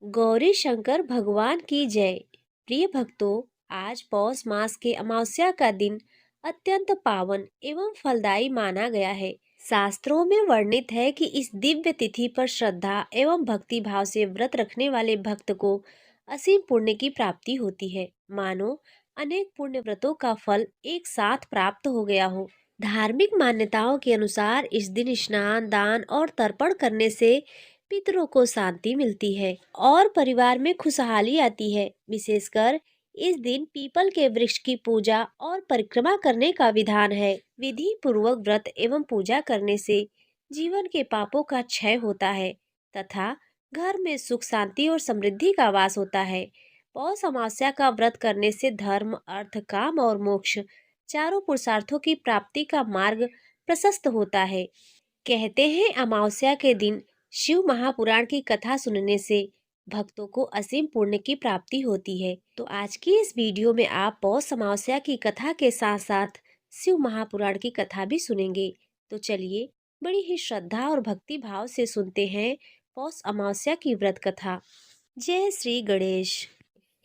गौरी शंकर भगवान की जय। प्रिय भक्तों, आज पौष मास के अमावस्या का दिन अत्यंत पावन एवं फलदायी माना गया है। शास्त्रों में वर्णित है कि इस दिव्य तिथि पर श्रद्धा एवं भक्ति भाव से व्रत रखने वाले भक्त को असीम पुण्य की प्राप्ति होती है, मानो अनेक पुण्य व्रतों का फल एक साथ प्राप्त हो गया हो। धार्मिक मान्यताओं के अनुसार इस दिन स्नान, दान और तर्पण करने से पितरों को शांति मिलती है और परिवार में खुशहाली आती है। विशेषकर इस दिन पीपल के वृक्ष की पूजा और परिक्रमा करने का विधान है। विधि पूर्वक व्रत एवं पूजा करने से जीवन के पापों का क्षय होता है तथा घर में सुख, शांति और समृद्धि का वास होता है। पौष अमावस्या का व्रत करने से धर्म, अर्थ, काम और मोक्ष चारों पुरुषार्थों की प्राप्ति का मार्ग प्रशस्त होता है। कहते हैं अमावस्या के दिन शिव महापुराण की कथा सुनने से भक्तों को असीम पुण्य की प्राप्ति होती है। तो आज की इस वीडियो में आप पौष अमावस्या की कथा के साथ साथ शिव महापुराण की कथा भी सुनेंगे। तो चलिए बड़ी ही श्रद्धा और भक्ति भाव से सुनते हैं पौष अमावस्या की व्रत कथा। जय श्री गणेश।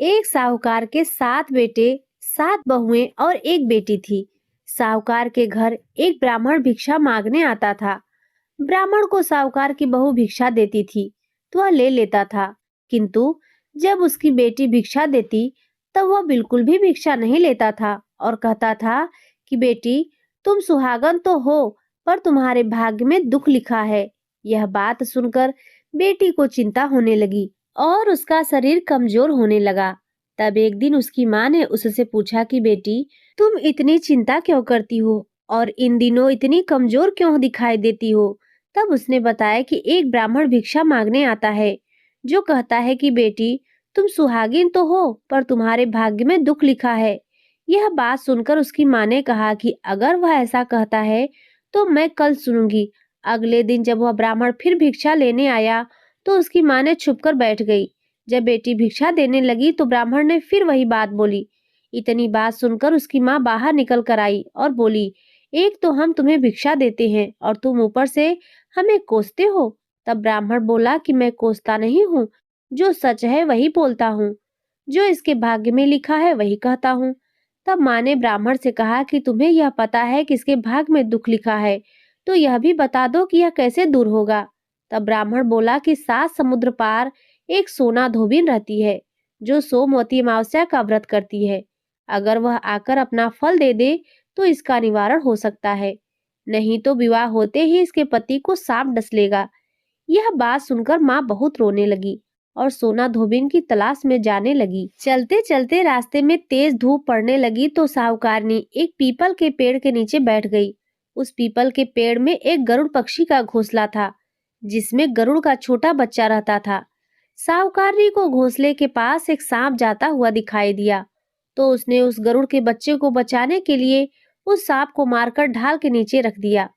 एक साहूकार के 7 बेटे, 7 बहुएं और एक बेटी थी। साहूकार के घर एक ब्राह्मण भिक्षा मांगने आता था। ब्राह्मण को साहूकार की बहू भिक्षा देती थी तो वह ले लेता था, किंतु जब उसकी बेटी भिक्षा देती तब वह बिल्कुल भी भिक्षा नहीं लेता था और कहता था कि बेटी, तुम सुहागन तो हो पर तुम्हारे भाग्य में दुख लिखा है। यह बात सुनकर बेटी को चिंता होने लगी और उसका शरीर कमजोर होने लगा। तब एक दिन उसकी माँ ने उससे पूछा कि बेटी, तुम इतनी चिंता क्यों करती हो और इन दिनों इतनी कमजोर क्यों दिखाई देती हो? तब उसने बताया कि एक ब्राह्मण भिक्षा मांगने आता है जो कहता है कि बेटी, तुम सुहागिन तो हो पर तुम्हारे भाग्य में दुख लिखा है। यह बात सुनकर उसकी माँ ने कहा कि अगर वह ऐसा कहता है तो मैं कल सुनूंगी। अगले दिन जब वह ब्राह्मण फिर भिक्षा लेने आया तो उसकी माँ ने छुपकर बैठ गई। जब बेटी भिक्षा देने लगी तो ब्राह्मण ने फिर वही बात बोली। इतनी बात सुनकर उसकी माँ बाहर निकल कर आई और बोली, एक तो हम तुम्हें भिक्षा देते हैं और तुम ऊपर से हमें कोसते हो। तब ब्राह्मण बोला कि मैं कोसता नहीं हूँ, जो सच है वही बोलता हूँ, जो इसके भाग्य में लिखा है वही कहता हूँ। तब माँ ने ब्राह्मण से कहा कि तुम्हें यह पता है कि इसके भाग्य में दुख लिखा है, तो यह भी बता दो कि यह कैसे दूर होगा। तब ब्राह्मण बोला कि 7 समुद्र पार एक सोना धोबिन रहती है जो सोमवती अमावस्या का व्रत करती है। अगर वह आकर अपना फल दे दे तो इसका निवारण हो सकता है, नहीं तो विवाह होते ही इसके पति को सांप डस लेगा। यह बात सुनकर माँ बहुत रोने लगी और सोना धोबिन की तलाश में जाने लगी। चलते चलते रास्ते में तेज धूप पड़ने लगी तो साहूकारनी एक पीपल के पेड़ के नीचे बैठ गई। उस पीपल के पेड़ में एक गरुड़ पक्षी का घोंसला था जिसमें गरुड़ का छोटा बच्चा रहता था। साहूकारनी को घोंसले के पास एक सांप जाता हुआ दिखाई दिया तो उसने उस गरुड़ के बच्चे को बचाने के लिए उस सांप को मारकर ढाल के नीचे रख दिया।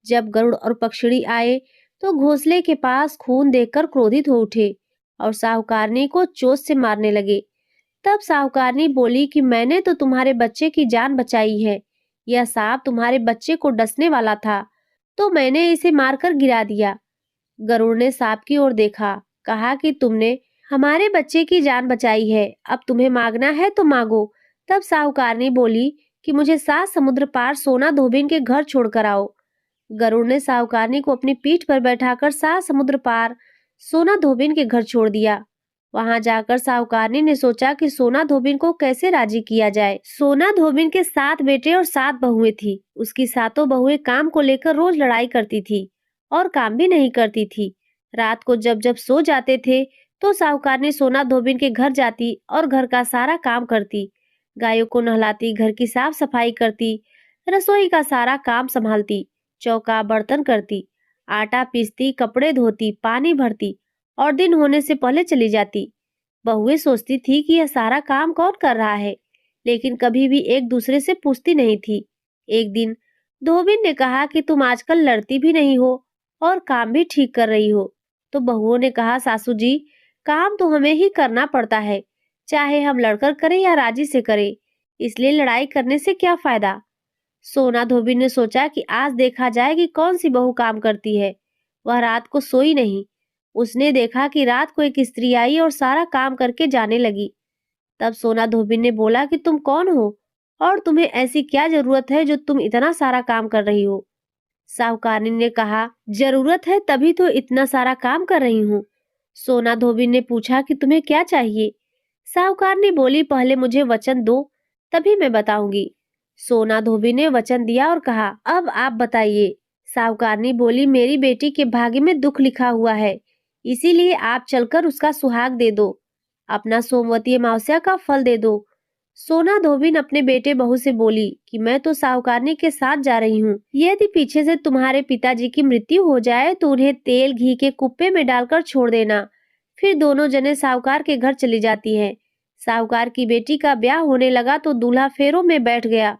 जब गरुड़ और पक्षिणी आए तो घोंसले के पास खून देखकर क्रोधित हो उठे और साहूकारनी को चोट से मारने लगे। तब साहूकारनी बोली कि मैंने तो तुम्हारे बच्चे की जान बचाई है, यह सांप तुम्हारे बच्चे को डसने वाला था तो मैंने इसे मारकर गिरा दिया। गरुड़ ने सांप की ओर देखा, कहा कि तुमने हमारे बच्चे की जान बचाई है, अब तुम्हें मांगना है तो मांगो। तब साहूकारनी बोली कि मुझे 7 समुद्र पार सोना धोबिन के घर छोड़कर आओ। गरुड़ ने साहूकारनी को अपनी पीठ पर बैठाकर 7 समुद्र पार सोना धोबिन के घर छोड़ दिया। वहां जाकर साहूकारनी ने सोचा कि सोना धोबिन को कैसे राजी किया जाए। सोना धोबिन के 7 बेटे और 7 बहुएं थी। उसकी सातों बहुएं काम को लेकर रोज लड़ाई करती थी और काम भी नहीं करती थी। रात को जब जब सो जाते थे तो साहूकारनी सोना धोबिन के घर जाती और घर का सारा काम करती। गायों को नहलाती, घर की साफ सफाई करती, रसोई का सारा काम संभालती, चौका बर्तन करती, आटा पीसती, कपड़े धोती, पानी भरती और दिन होने से पहले चली जाती। बहुएं सोचती थी कि यह सारा काम कौन कर रहा है, लेकिन कभी भी एक दूसरे से पूछती नहीं थी। एक दिन धोबिन ने कहा कि तुम आजकल लड़ती भी नहीं हो और काम भी ठीक कर रही हो। तो बहुओं ने कहा, सासू जी, काम तो हमें ही करना पड़ता है, चाहे हम लड़कर करें या राजी से करें, इसलिए लड़ाई करने से क्या फायदा। सोना धोबी ने सोचा कि आज देखा जाए कि कौन सी बहू काम करती है। वह रात को सोई नहीं, उसने देखा कि रात को एक स्त्री आई और सारा काम करके जाने लगी। तब सोना धोबी ने बोला कि तुम कौन हो और तुम्हें ऐसी क्या जरूरत है जो तुम इतना सारा काम कर रही हो। साहूकारनी ने कहा, जरूरत है तभी तो इतना सारा काम कर रही हूँ। सोना धोबी ने पूछा कि तुम्हें क्या चाहिए। साहूकारनी बोली, पहले मुझे वचन दो, तभी मैं बताऊंगी। सोना धोबी ने वचन दिया और कहा, अब आप बताइए। साहूकारनी बोली, मेरी बेटी के भाग्य में दुख लिखा हुआ है, इसीलिए आप चलकर उसका सुहाग दे दो, अपना सोमवती अमावस्या का फल दे दो। सोना धोबिन अपने बेटे बहू से बोली कि मैं तो साहूकारनी के साथ जा रही हूँ। यदि पीछे से तुम्हारे पिताजी की मृत्यु हो जाए तो उन्हें तेल घी के कुप्पे में डालकर छोड़ देना। फिर दोनों जने साहूकार के घर चली जाती हैं। साहूकार की बेटी का ब्याह होने लगा तो दूल्हा फेरों में बैठ गया।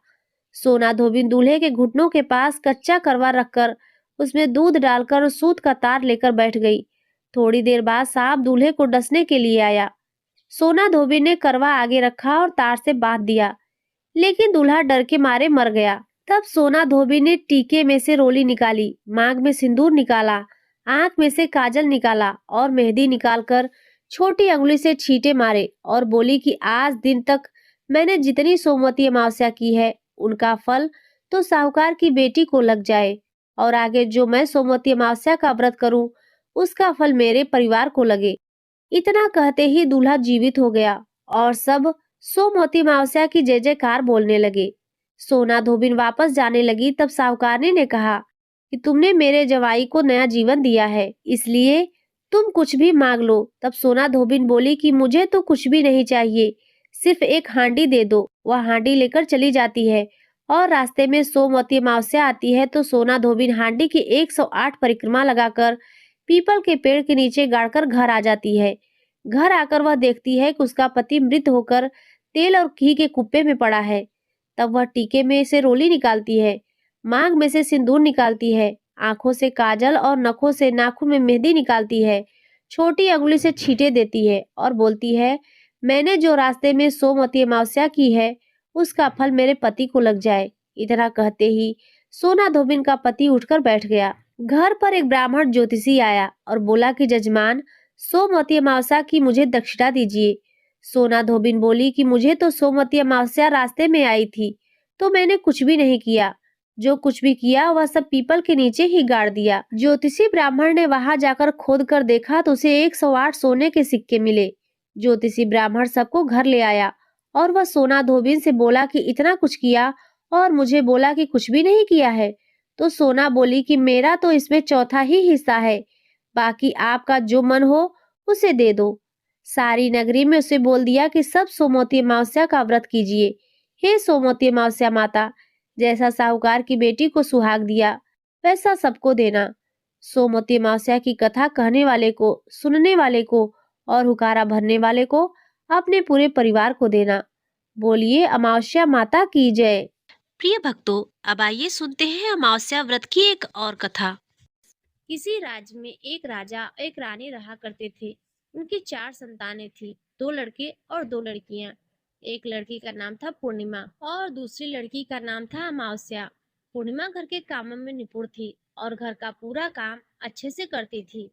सोना धोबिन दूल्हे के घुटनों के पास कच्चा करवा रखकर उसमें दूध डालकर सूत का तार लेकर बैठ गई। थोड़ी देर बाद सांप दूल्हे को डसने के लिए आया। सोना धोबी ने करवा आगे रखा और तार से बांध दिया, लेकिन दूल्हा डर के मारे मर गया। तब सोना धोबी ने टीके में से रोली निकाली, मांग में सिंदूर निकाला, आंख में से काजल निकाला और मेहंदी निकालकर छोटी अंगुली से छींटे मारे और बोली कि आज दिन तक मैंने जितनी सोमवती अमावस्या की है उनका फल तो साहूकार की बेटी को लग जाए, और आगे जो मैं सोमवती अमावस्या का व्रत करूं उसका फल मेरे परिवार को लगे। इतना कहते ही दूल्हा जीवित हो गया और सब सोमवती अमावस्या की जय जयकार बोलने लगे। सोना धोबिन वापस जाने लगी तब साहूकारनी ने कहा कि तुमने मेरे जवाई को नया जीवन दिया है, इसलिए तुम कुछ भी मांग लो। तब सोना धोबिन बोली कि मुझे तो कुछ भी नहीं चाहिए, सिर्फ एक हांडी दे दो। वह हांडी लेकर चली जाती है और रास्ते में सोमवती अमावस्या आती है तो सोना धोबिन हांडी की 108 परिक्रमा लगाकर पीपल के पेड़ के नीचे गाड़कर घर आ जाती है। घर आकर वह देखती है कि उसका पति मृत होकर तेल और घी के कुप्पे में पड़ा है। तब वह टीके में से रोली निकालती है, मांग में से सिंदूर निकालती है, आंखों से काजल और नखों से नाखून में मेहंदी निकालती है, छोटी अंगुली से छींटे देती है और बोलती है, मैंने जो रास्ते में सोमवती अमावस्या की है उसका फल मेरे पति को लग जाए। इतना कहते ही सोना धोबिन का पति उठकर बैठ गया। घर पर एक ब्राह्मण ज्योतिषी आया और बोला कि जजमान, सोमवती अमावस्या की मुझे दक्षिणा दीजिए। सोना धोबिन बोली कि मुझे तो सोमवती अमावस्या रास्ते में आई थी तो मैंने कुछ भी नहीं किया, जो कुछ भी किया वह सब पीपल के नीचे ही गाड़ दिया। ज्योतिषी ब्राह्मण ने वहां जाकर खोद कर देखा तो उसे 108 सोने के सिक्के मिले। ज्योतिषी ब्राह्मण सबको घर ले आया और वह सोना धोबिन से बोला कि इतना कुछ किया और मुझे बोला कि कुछ भी नहीं किया है। तो सोना बोली कि मेरा तो इसमें चौथा ही हिस्सा है, बाकी आपका जो मन हो उसे दे दो। सारी नगरी में उसे बोल दिया कि सब सोमवती अमावस्या का व्रत कीजिए। हे सोमवती अमावस्या माता, जैसा साहूकार की बेटी को सुहाग दिया वैसा सबको देना। सोमवती अमावस्या की कथा कहने वाले को, सुनने वाले को और हुकारा भरने वाले को अपने पूरे परिवार को देना। बोलिए अमावस्या माता की जय। प्रिय भक्तों, अब आइए सुनते हैं अमावस्या व्रत की एक और कथा। किसी राज्य में एक राजा और एक रानी रहा करते थे। उनकी 4 संतानें थी, 2 लड़के और 2 लड़कियां। एक लड़की का नाम था पूर्णिमा और दूसरी लड़की का नाम था अमावस्या। पूर्णिमा घर के कामों में निपुण थी और घर का पूरा काम अच्छे से करती थी।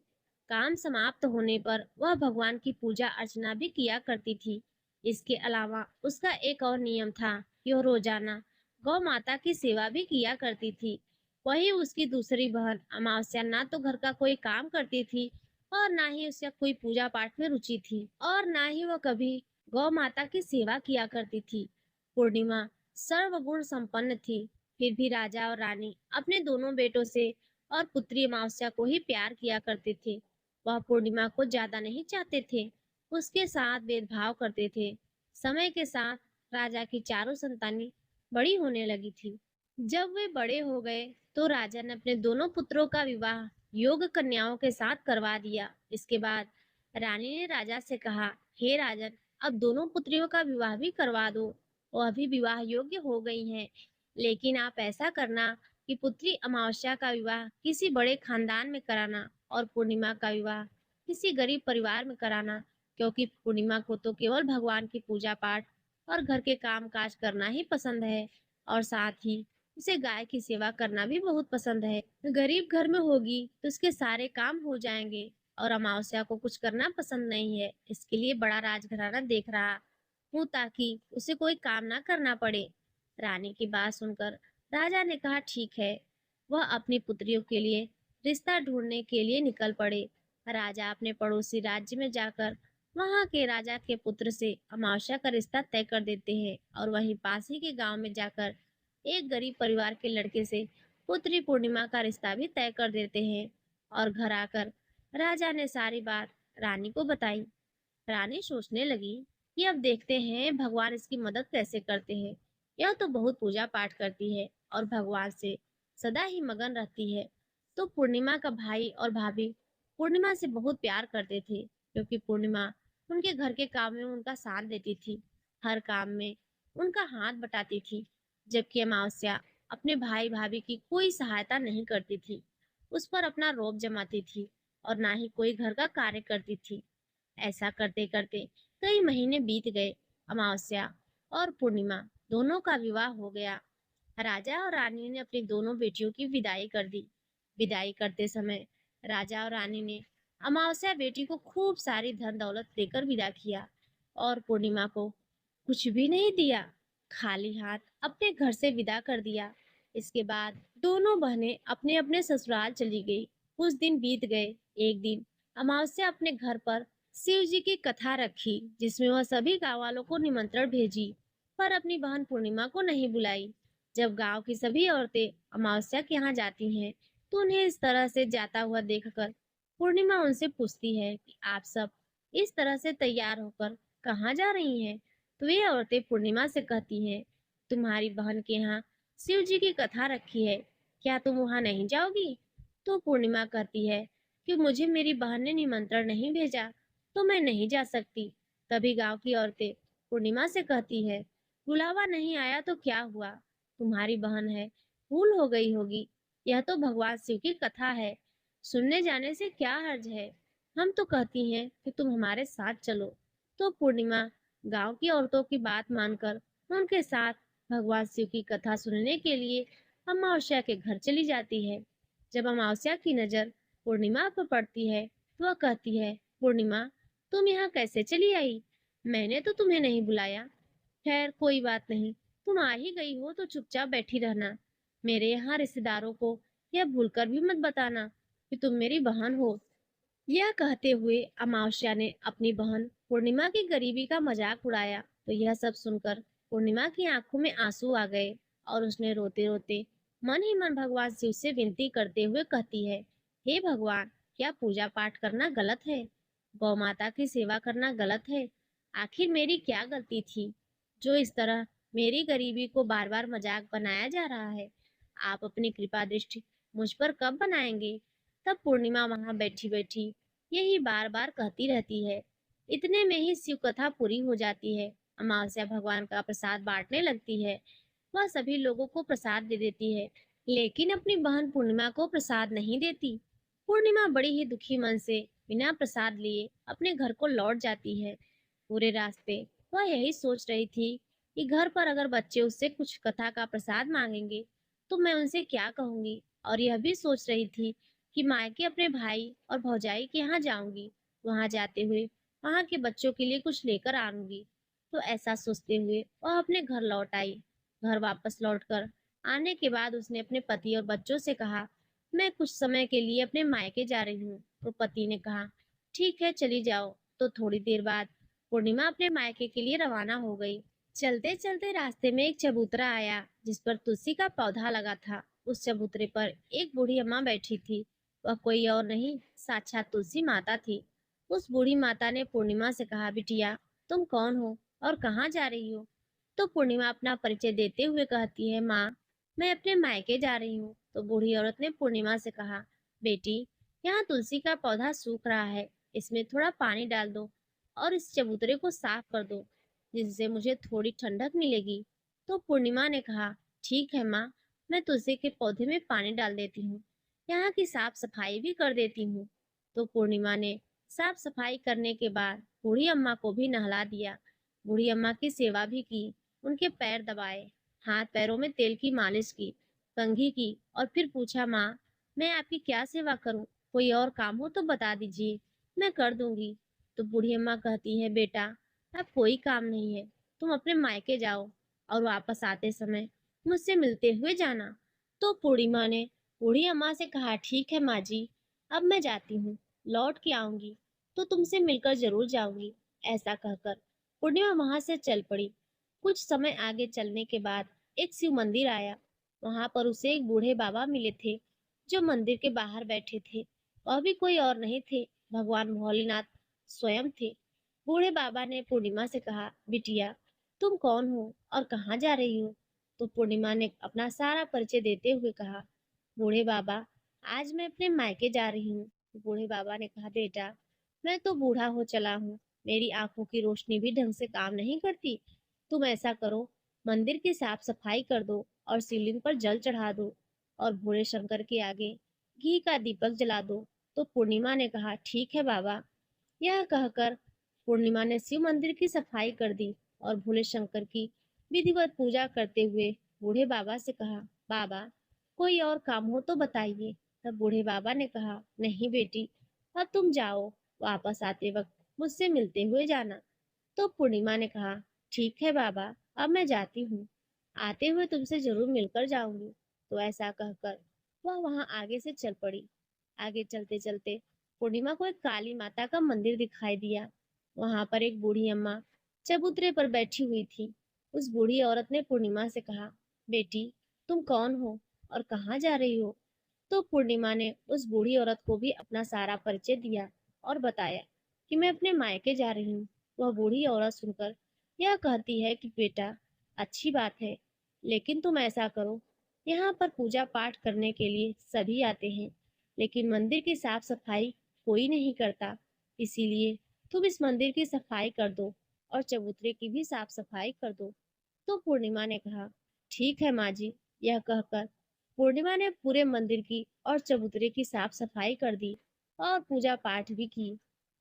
काम समाप्त होने पर वह भगवान की पूजा अर्चना भी किया करती थी। इसके अलावा उसका एक और नियम था कि वह रोजाना गौ माता की सेवा भी किया करती थी। वही उसकी दूसरी बहन अमावस्या ना तो घर का कोई काम करती थी और ना ही उसका कोई पूजा पाठ में रुचि थी और ना ही वह कभी गौ माता की सेवा किया करती थी। पूर्णिमा सर्वगुण संपन्न थी, फिर भी राजा और रानी अपने दोनों बेटों से और पुत्री अमावस्या को ही प्यार किया करते थे। वह पूर्णिमा को ज्यादा नहीं चाहते थे, उसके साथ भेदभाव करते थे। समय के साथ राजा की चारों संतानें बड़ी होने लगी थी। जब वे बड़े हो गए तो राजा ने अपने दोनों पुत्रों का विवाह योग्य कन्याओं के साथ करवा दिया। इसके बाद रानी ने राजा से कहा, हे राजन, अब दोनों पुत्रियों का विवाह भी करवा दो। वो अभी विवाह योग्य हो गई हैं, लेकिन आप ऐसा करना कि पुत्री अमावस्या का विवाह किसी बड़े खानदान में कराना और पूर्णिमा का विवाह किसी गरीब परिवार में कराना, क्योंकि पूर्णिमा को तो केवल भगवान की पूजा पाठ और घर के काम काज करना ही पसंद है और साथ ही उसे गाय की सेवा करना भी बहुत पसंद है। गरीब घर में होगी तो उसके सारे काम हो जाएंगे और अमावस्या को कुछ करना पसंद नहीं है। इसके लिए बड़ा राजघराना देख रहा हूँ ताकि उसे कोई काम ना करना पड़े। रानी की बात सुनकर राजा ने कहा ठीक है। वह अपनी पुत्रियों के लिए रिश्ता ढूंढने के लिए निकल पड़े। राजा अपने पड़ोसी राज्य में जाकर वहां के राजा के पुत्र से अमावस्या का रिश्ता तय कर देते हैं और वहीं पास ही के गांव में जाकर एक गरीब परिवार के लड़के से पुत्री पूर्णिमा का रिश्ता भी तय कर देते हैं। और घर आकर राजा ने सारी बात रानी को बताई। रानी सोचने लगी कि अब देखते हैं भगवान इसकी मदद कैसे करते हैं। यह तो बहुत पूजा पाठ करती है और भगवान से सदा ही मगन रहती है। तो पूर्णिमा का भाई और भाभी पूर्णिमा से बहुत प्यार करते थे क्योंकि पूर्णिमा उनके घर के काम में उनका साथ देती थी, हर काम में उनका हाथ बटाती थी। जबकि अमावस्या अपने भाई भाभी की कोई सहायता नहीं करती थी, उस पर अपना रौब जमाती थी और ना ही कोई घर का कार्य करती थी। ऐसा करते करते कई महीने बीत गए। अमावस्या और पूर्णिमा दोनों का विवाह हो गया। राजा और रानी ने अपनी दोनों बेटियों की विदाई कर दी। विदाई करते समय राजा और रानी ने अमावस्या बेटी को खूब सारी धन दौलत देकर विदा किया और पूर्णिमा को कुछ भी नहीं दिया, खाली हाथ अपने घर से विदा कर दिया। इसके बाद दोनों बहनें अपने अपने ससुराल चली गई। कुछ दिन बीत गए। एक दिन अमावस्या अपने घर पर शिव जी की कथा रखी जिसमें वह सभी गांव वालों को निमंत्रण भेजी, पर अपनी बहन पूर्णिमा को नहीं बुलाई। जब गांव की सभी औरतें अमावस्या के यहाँ जाती हैं तो उन्हें इस तरह से जाता हुआ देखकर पूर्णिमा उनसे पूछती है कि आप सब इस तरह से तैयार होकर कहाँ जा रही हैं। तो ये औरतें पूर्णिमा से कहती हैं तुम्हारी बहन के यहाँ शिव जी की कथा रखी है, क्या तुम वहाँ नहीं जाओगी। तो पूर्णिमा कहती है कि मुझे मेरी बहन ने निमंत्रण नहीं भेजा तो मैं नहीं जा सकती। तभी गांव की औरतें पूर्णिमा से कहती है बुलावा नहीं आया तो क्या हुआ, तुम्हारी बहन है, भूल हो गई होगी। यह तो भगवान शिव की कथा है, सुनने जाने से क्या हर्ज है। हम तो कहती हैं कि तुम हमारे साथ चलो। तो पूर्णिमा गांव की औरतों की बात मानकर उनके साथ भगवान शिव की कथा सुनने के लिए अमावस्या के घर चली जाती है। जब अमावस्या की नजर पूर्णिमा पर पड़ती है तो वह कहती है पूर्णिमा तुम यहाँ कैसे चली आई, मैंने तो तुम्हें नहीं बुलाया। खैर कोई बात नहीं, तुम आ ही गई हो तो चुपचाप बैठी रहना। मेरे यहाँ रिश्तेदारों को यह भूलकर भी मत बताना कि तुम मेरी बहन हो। यह कहते हुए अमावस्या ने अपनी बहन पूर्णिमा की गरीबी का मजाक उड़ाया। तो यह सब सुनकर पूर्णिमा की आंखों में आंसू आ गए और उसने रोते रोते मन ही मन भगवान शिव से विनती करते हुए कहती है हे भगवान, क्या पूजा पाठ करना गलत है, गौ माता की सेवा करना गलत है। आखिर मेरी क्या गलती थी जो इस तरह मेरी गरीबी को बार बार मजाक बनाया जा रहा है। आप अपनी कृपा दृष्टि मुझ पर कब बनाएंगे। तब पूर्णिमा वहां बैठी बैठी यही बार बार कहती रहती है। इतने में ही शिव कथा पूरी हो जाती है। अमावस्या भगवान का प्रसाद बांटने लगती है। वह सभी लोगों को प्रसाद दे देती है लेकिन अपनी बहन पूर्णिमा को प्रसाद नहीं देती। पूर्णिमा बड़ी ही दुखी मन से बिना प्रसाद लिए अपने घर को लौट जाती है। पूरे रास्ते वह यही सोच रही थी कि घर पर अगर बच्चे उससे कुछ कथा का प्रसाद मांगेंगे तो मैं उनसे क्या कहूंगी, और यह भी सोच रही थी कि मायके अपने भाई और भौजाई के यहाँ जाऊंगी, वहां जाते हुए वहां के बच्चों के लिए कुछ लेकर आऊंगी। तो ऐसा सोचते हुए वह अपने घर लौट आई। घर वापस लौटकर आने के बाद उसने अपने पति और बच्चों से कहा मैं कुछ समय के लिए अपने मायके जा रही हूँ। तो पति ने कहा ठीक है चली जाओ। तो थोड़ी देर बाद पूर्णिमा अपने मायके के लिए रवाना हो गई। चलते चलते रास्ते में एक चबूतरा आया जिस पर तुलसी का पौधा लगा था। उस चबूतरे पर एक बूढ़ी अम्मा बैठी थी। वह कोई और नहीं, साक्षात तुलसी माता थी। उस बूढ़ी माता ने पूर्णिमा से कहा बिटिया तुम कौन हो और कहाँ जा रही हो। तो पूर्णिमा अपना परिचय देते हुए कहती है माँ, मैं अपने मायके जा रही हूँ। तो बूढ़ी औरत ने पूर्णिमा से कहा बेटी, यहाँ तुलसी का पौधा सूख रहा है, इसमें थोड़ा पानी डाल दो और इस चबूतरे को साफ कर दो जिससे मुझे थोड़ी ठंडक मिलेगी। तो पूर्णिमा ने कहा ठीक है माँ, मैं तुलसी के पौधे में पानी डाल देती हूँ, यहाँ की साफ सफाई भी कर देती हूँ। तो पूर्णिमा ने साफ सफाई करने के बाद बूढ़ी अम्मा को भी नहला दिया। बूढ़ी अम्मा की सेवा भी की, उनके पैर दबाए, हाथ पैरों में तेल की मालिश की, कंघी की और फिर पूछा माँ, मैं आपकी क्या सेवा करूं, कोई और काम हो तो बता दीजिए। मैं कर दूंगी। तो बूढ़ी अम्मा कहती है, बेटा अब कोई काम नहीं है, तुम अपने मायके जाओ और वापस आते समय मुझसे मिलते हुए जाना। तो पूर्णिमा ने बूढ़ी अम्मा से कहा, ठीक है माँ जी, अब मैं जाती हूँ, लौट के आऊंगी तो तुमसे मिलकर जरूर जाऊंगी। ऐसा कहकर पूर्णिमा वहां से चल पड़ी। कुछ समय आगे चलने के बाद एक शिव मंदिर आया। वहां पर उसे एक बूढ़े बाबा मिले थे, जो मंदिर के बाहर बैठे थे। वह भी कोई और नहीं थे, भगवान भोलेनाथ स्वयं थे। बूढ़े बाबा ने पूर्णिमा से कहा, बिटिया तुम कौन हो और कहाँ जा रही हो? तो पूर्णिमा ने अपना सारा परिचय देते हुए कहा, बूढ़े बाबा आज मैं अपने मायके जा रही हूँ। बूढ़े बाबा ने कहा, बेटा मैं तो बूढ़ा हो चला हूँ, मेरी आंखों की रोशनी भी ढंग से काम नहीं करती। तुम ऐसा करो, मंदिर की साफ सफाई कर दो और शिवलिंग पर जल चढ़ा दो और भोले शंकर के आगे घी का दीपक जला दो। तो पूर्णिमा ने कहा, ठीक है बाबा। यह कहकर पूर्णिमा ने शिव मंदिर की सफाई कर दी और भोले शंकर की विधिवत पूजा करते हुए बूढ़े बाबा से कहा, बाबा कोई और काम हो तो बताइए। तब बूढ़े बाबा ने कहा, नहीं बेटी, अब तुम जाओ, वापस आते वक्त मुझसे मिलते हुए जाना। तो पूर्णिमा ने कहा, ठीक है बाबा, अब मैं जाती हूँ, आते हुए तुमसे जरूर मिलकर जाऊंगी। तो ऐसा कहकर वह वहां आगे से चल पड़ी। आगे चलते चलते पूर्णिमा को एक काली माता का मंदिर दिखाई दिया। वहां पर एक बूढ़ी अम्मा चबूतरे पर बैठी हुई थी। उस बूढ़ी औरत ने पूर्णिमा से कहा, बेटी तुम कौन हो और कहाँ जा रही हो? तो पूर्णिमा ने उस बूढ़ी औरत को भी अपना सारा परिचय दिया और बताया कि मैं अपने मायके जा रही हूँ। वह बूढ़ी औरत सुनकर यह कहती है कि बेटा अच्छी बात है, लेकिन तुम ऐसा करो, यहाँ पर पूजा पाठ करने के लिए सभी आते हैं, लेकिन मंदिर की साफ सफाई कोई नहीं करता, इसीलिए तुम इस मंदिर की सफाई कर दो और चबूतरे की भी साफ सफाई कर दो। तो पूर्णिमा ने कहा, ठीक है माँ जी। यह कहकर पूर्णिमा ने पूरे मंदिर की और चबूतरे की साफ सफाई कर दी और पूजा पाठ भी की।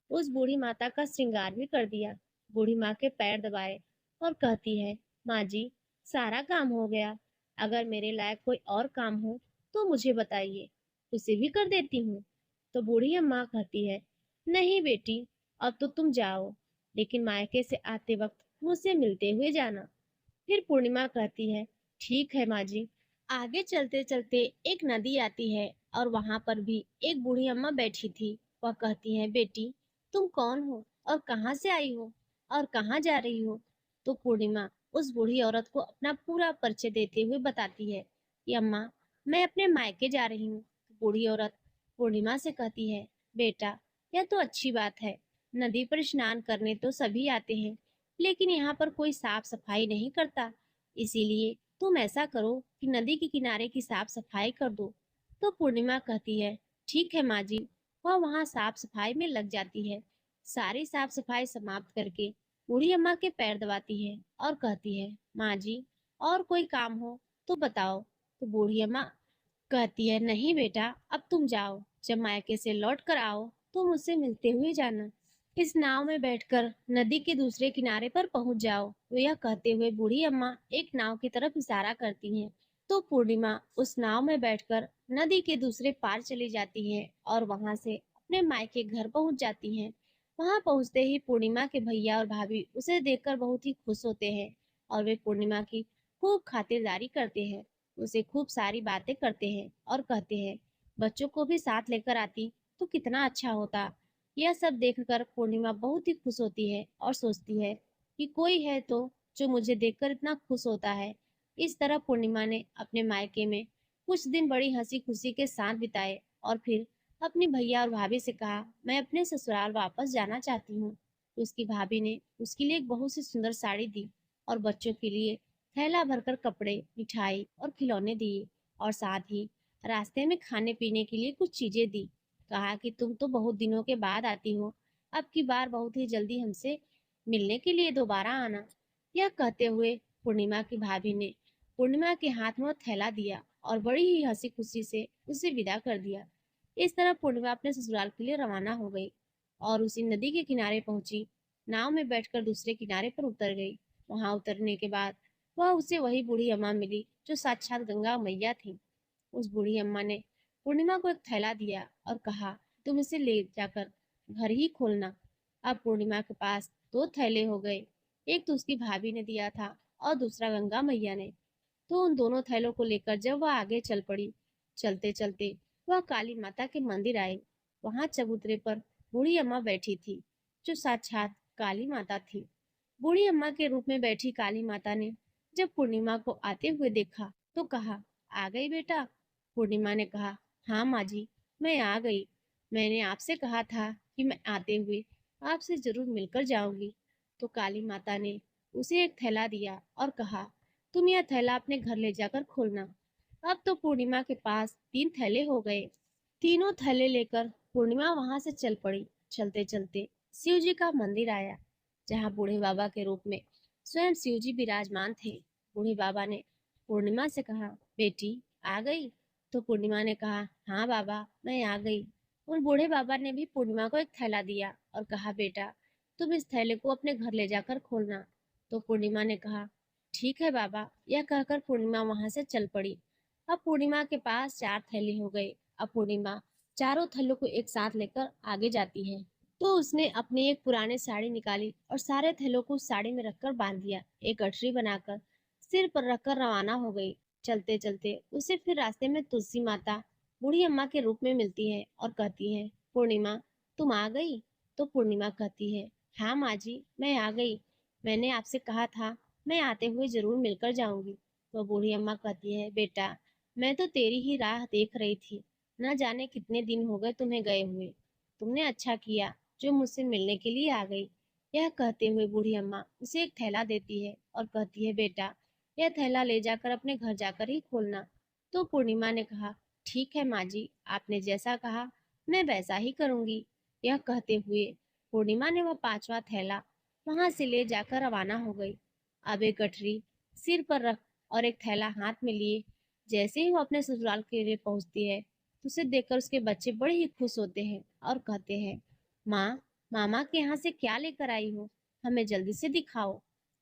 उस बूढ़ी माता का श्रृंगार भी कर दिया। बूढ़ी माँ के पैर दबाए और कहती है, माँ जी सारा काम हो गया, अगर मेरे लायक कोई और काम हो तो मुझे बताइए, उसे भी कर देती हूँ। तो बूढ़ी अम्मा कहती है, नहीं बेटी, अब तो तुम जाओ, लेकिन मायके से आते वक्त मुझसे मिलते हुए जाना। फिर पूर्णिमा कहती है, ठीक है माँ जी। आगे चलते चलते एक नदी आती है और वहां पर भी एक बूढ़ी अम्मा बैठी थी। वह कहती है, बेटी तुम कौन हो और कहाँ से आई हो और कहाँ जा रही हो? तो पूर्णिमा उस बूढ़ी औरत को अपना पूरा परिचय देते हुए बताती है कि अम्मा मैं अपने मायके जा रही हूँ। बूढ़ी औरत पूर्णिमा से कहती है, बेटा यह तो अच्छी बात है, नदी पर स्नान करने तो सभी आते हैं, लेकिन यहाँ पर कोई साफ सफाई नहीं करता, इसीलिए तुम ऐसा करो कि नदी के किनारे की साफ सफाई कर दो। तो पूर्णिमा कहती है, ठीक है माँ जी। वह वहाँ साफ सफाई में लग जाती है। सारी साफ सफाई समाप्त करके बूढ़ी अम्मा के पैर दबाती है और कहती है, माँ जी और कोई काम हो तो बताओ। तो बूढ़ी अम्मा कहती है, नहीं बेटा, अब तुम जाओ, जब मायके से लौट कर आओ तो मुझसे मिलते हुए जाना। इस नाव में बैठकर नदी के दूसरे किनारे पर पहुंच जाओ। तो यह कहते हुए बूढ़ी अम्मा एक नाव की तरफ इशारा करती हैं। तो पूर्णिमा उस नाव में बैठकर नदी के दूसरे पार चली जाती है और वहां से अपने मायके घर पहुंच जाती हैं। वहां पहुंचते ही पूर्णिमा के भैया और भाभी उसे देखकर बहुत ही खुश होते हैं और वे पूर्णिमा की खूब खातिरदारी करते हैं, उसे खूब सारी बातें करते हैं और कहते हैं, बच्चों को भी साथ लेकर आती तो कितना अच्छा होता। यह सब देखकर पूर्णिमा बहुत ही खुश होती है और सोचती है कि कोई है तो जो मुझे देखकर इतना खुश होता है। इस तरह पूर्णिमा ने अपने मायके में कुछ दिन बड़ी हंसी खुशी के साथ बिताए और फिर अपनी भैया और भाभी से कहा, मैं अपने ससुराल वापस जाना चाहती हूँ। तो उसकी भाभी ने उसके लिए एक बहुत सी सुंदर साड़ी दी और बच्चों के लिए थैला भरकर कपड़े, मिठाई और खिलौने दिए और साथ ही रास्ते में खाने पीने के लिए कुछ चीजें दी। कहा कि तुम तो बहुत दिनों के बाद आती हो, अब की बार बहुत ही जल्दी हमसे मिलने के लिए दोबारा आना। यह कहते हुए पूर्णिमा की भाभी ने पूर्णिमा के हाथ में वो थैला दिया और बड़ी ही हंसी खुशी से उसे विदा कर दिया। इस तरह पूर्णिमा अपने ससुराल के लिए रवाना हो गई और उसी नदी के किनारे पहुंची। नाव में बैठकर दूसरे किनारे पर उतर गई। वहां उतरने के बाद वह उसे वही बूढ़ी अम्मा मिली जो साक्षात गंगा मैया थी। उस बूढ़ी अम्मा ने पूर्णिमा को एक थैला दिया और कहा, तुम इसे ले जाकर घर ही खोलना। अब पूर्णिमा के पास दो थैले हो गए, एक तो उसकी भाभी ने दिया था और दूसरा गंगा मैया ने। तो उन दोनों थैलों को लेकर जब वह आगे चल पड़ी, चलते चलते वह काली माता के मंदिर आई। वहां चबूतरे पर बूढ़ी अम्मा बैठी थी, जो साक्षात काली माता थी। बूढ़ी अम्मा के रूप में बैठी काली माता ने जब पूर्णिमा को आते हुए देखा तो कहा, आ गई बेटा। पूर्णिमा ने कहा, हाँ माँ जी, मैं आ गई। मैंने आपसे कहा था कि मैं आते हुए आपसे जरूर मिलकर जाऊंगी। तो काली माता ने उसे एक थैला दिया और कहा, तुम यह थैला अपने घर ले जाकर खोलना। अब तो पूर्णिमा के पास तीन थैले हो गए। तीनों थैले लेकर पूर्णिमा वहां से चल पड़ी। चलते चलते शिव जी का मंदिर आया, जहाँ बूढ़े बाबा के रूप में स्वयं शिव जी विराजमान थे। बूढ़े बाबा ने पूर्णिमा से कहा, बेटी आ गई। तो पूर्णिमा ने कहा, हाँ बाबा, मैं आ गई। उन बूढ़े बाबा ने भी पूर्णिमा को एक थैला दिया और कहा, बेटा तुम इस थैले को अपने घर ले जाकर खोलना। तो पूर्णिमा ने कहा, ठीक है बाबा। यह कहकर पूर्णिमा वहां से चल पड़ी। अब पूर्णिमा के पास चार थैले हो गए। अब पूर्णिमा चारों थैलों को एक साथ लेकर आगे जाती है। तो उसने अपनी एक पुरानी साड़ी निकाली और सारे थैलों को उस साड़ी में रखकर बांध दिया। एक गठरी बनाकर सिर पर रखकर रवाना हो गई। चलते चलते उसे फिर रास्ते में तुलसी माता बूढ़ी अम्मा के रूप में मिलती है और कहती है, पूर्णिमा तुम आ गई। तो पूर्णिमा कहती है, हाँ माँ जी, मैं आ गई। मैंने आपसे कहा था मैं आते हुए जरूर मिलकर जाऊंगी। तो बूढ़ी अम्मा कहती है, बेटा मैं तो तेरी ही राह देख रही थी। न जाने कितने दिन हो गए तुम्हें गए हुए। तुमने अच्छा किया जो मुझसे मिलने के लिए आ गई। यह कहते हुए बूढ़ी अम्मा उसे एक थैला देती है और कहती है, बेटा यह थैला ले जाकर अपने घर जाकर ही खोलना। तो पूर्णिमा ने कहा, ठीक है माँ जी, आपने जैसा कहा मैं वैसा ही करूंगी। यह कहते हुए पूर्णिमा ने वह पांचवा थैला वहां से ले जाकर रवाना हो गई। अब एक गठरी सिर पर रख और एक थैला हाथ में लिए जैसे ही वो अपने ससुराल के लिए पहुंचती है, तो उसे देखकर उसके बच्चे बड़े ही खुश होते हैं और कहते हैं, माँ, मामा के यहाँ से क्या लेकर आई हो? हमें जल्दी से दिखाओ।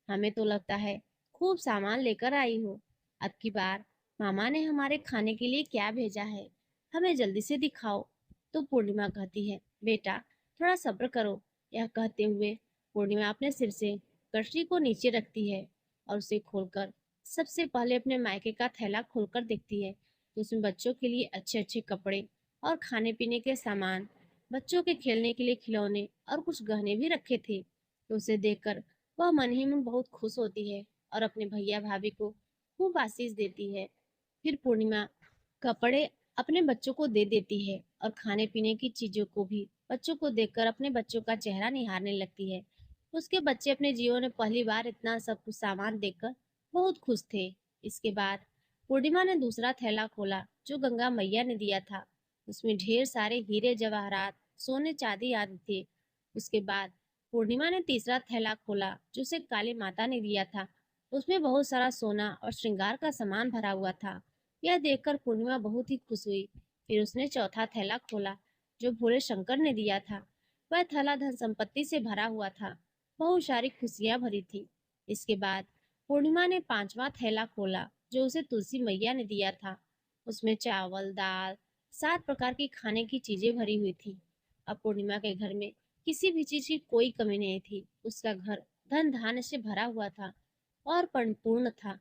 हमें तो लगता है खूब सामान लेकर आई हो। अब की बार मामा ने हमारे खाने के लिए क्या भेजा है? हमें जल्दी से दिखाओ। तो पूर्णिमा कहती है, बेटा थोड़ा सब्र करो। यह कहते हुए पूर्णिमा अपने सिर से गठरी को नीचे रखती है और उसे खोलकर सबसे पहले अपने मायके का थैला खोलकर देखती है। तो उसमें बच्चों के लिए अच्छे अच्छे कपड़े और खाने पीने के सामान, बच्चों के खेलने के लिए खिलौने और कुछ गहने भी रखे थे। तो उसे देखकर वह मन ही मन बहुत खुश होती है और अपने भैया भाभी को खूब आशीष देती है। फिर पूर्णिमा कपड़े अपने बच्चों को दे देती है और खाने पीने की चीजों को भी बच्चों को देखकर अपने बच्चों का चेहरा निहारने लगती है। उसके बच्चे अपने जीवन में पहली बार इतना सब कुछ सामान देखकर बहुत खुश थे। इसके बाद पूर्णिमा ने दूसरा थैला खोला जो गंगा मैया ने दिया था। उसमें ढेर सारे हीरे जवाहरात, सोने चांदी आदि थे। उसके बाद पूर्णिमा ने तीसरा थैला खोला जो उसे काली माता ने दिया था। उसमें बहुत सारा सोना और श्रृंगार का सामान भरा हुआ था। यह देखकर पूर्णिमा बहुत ही खुश हुई। फिर उसने चौथा थैला खोला जो भोले शंकर ने दिया था। वह थैला धन संपत्ति से भरा हुआ था, बहुत सारी खुशियां भरी थी। इसके बाद पूर्णिमा ने पांचवा थैला खोला जो उसे तुलसी मैया ने दिया था। उसमें चावल, दाल, 7 प्रकार की खाने की चीजें भरी हुई थी। अब पूर्णिमा के घर में किसी भी चीज की कोई कमी नहीं थी। उसका घर धन धान्य से भरा हुआ था और परिपूर्ण था।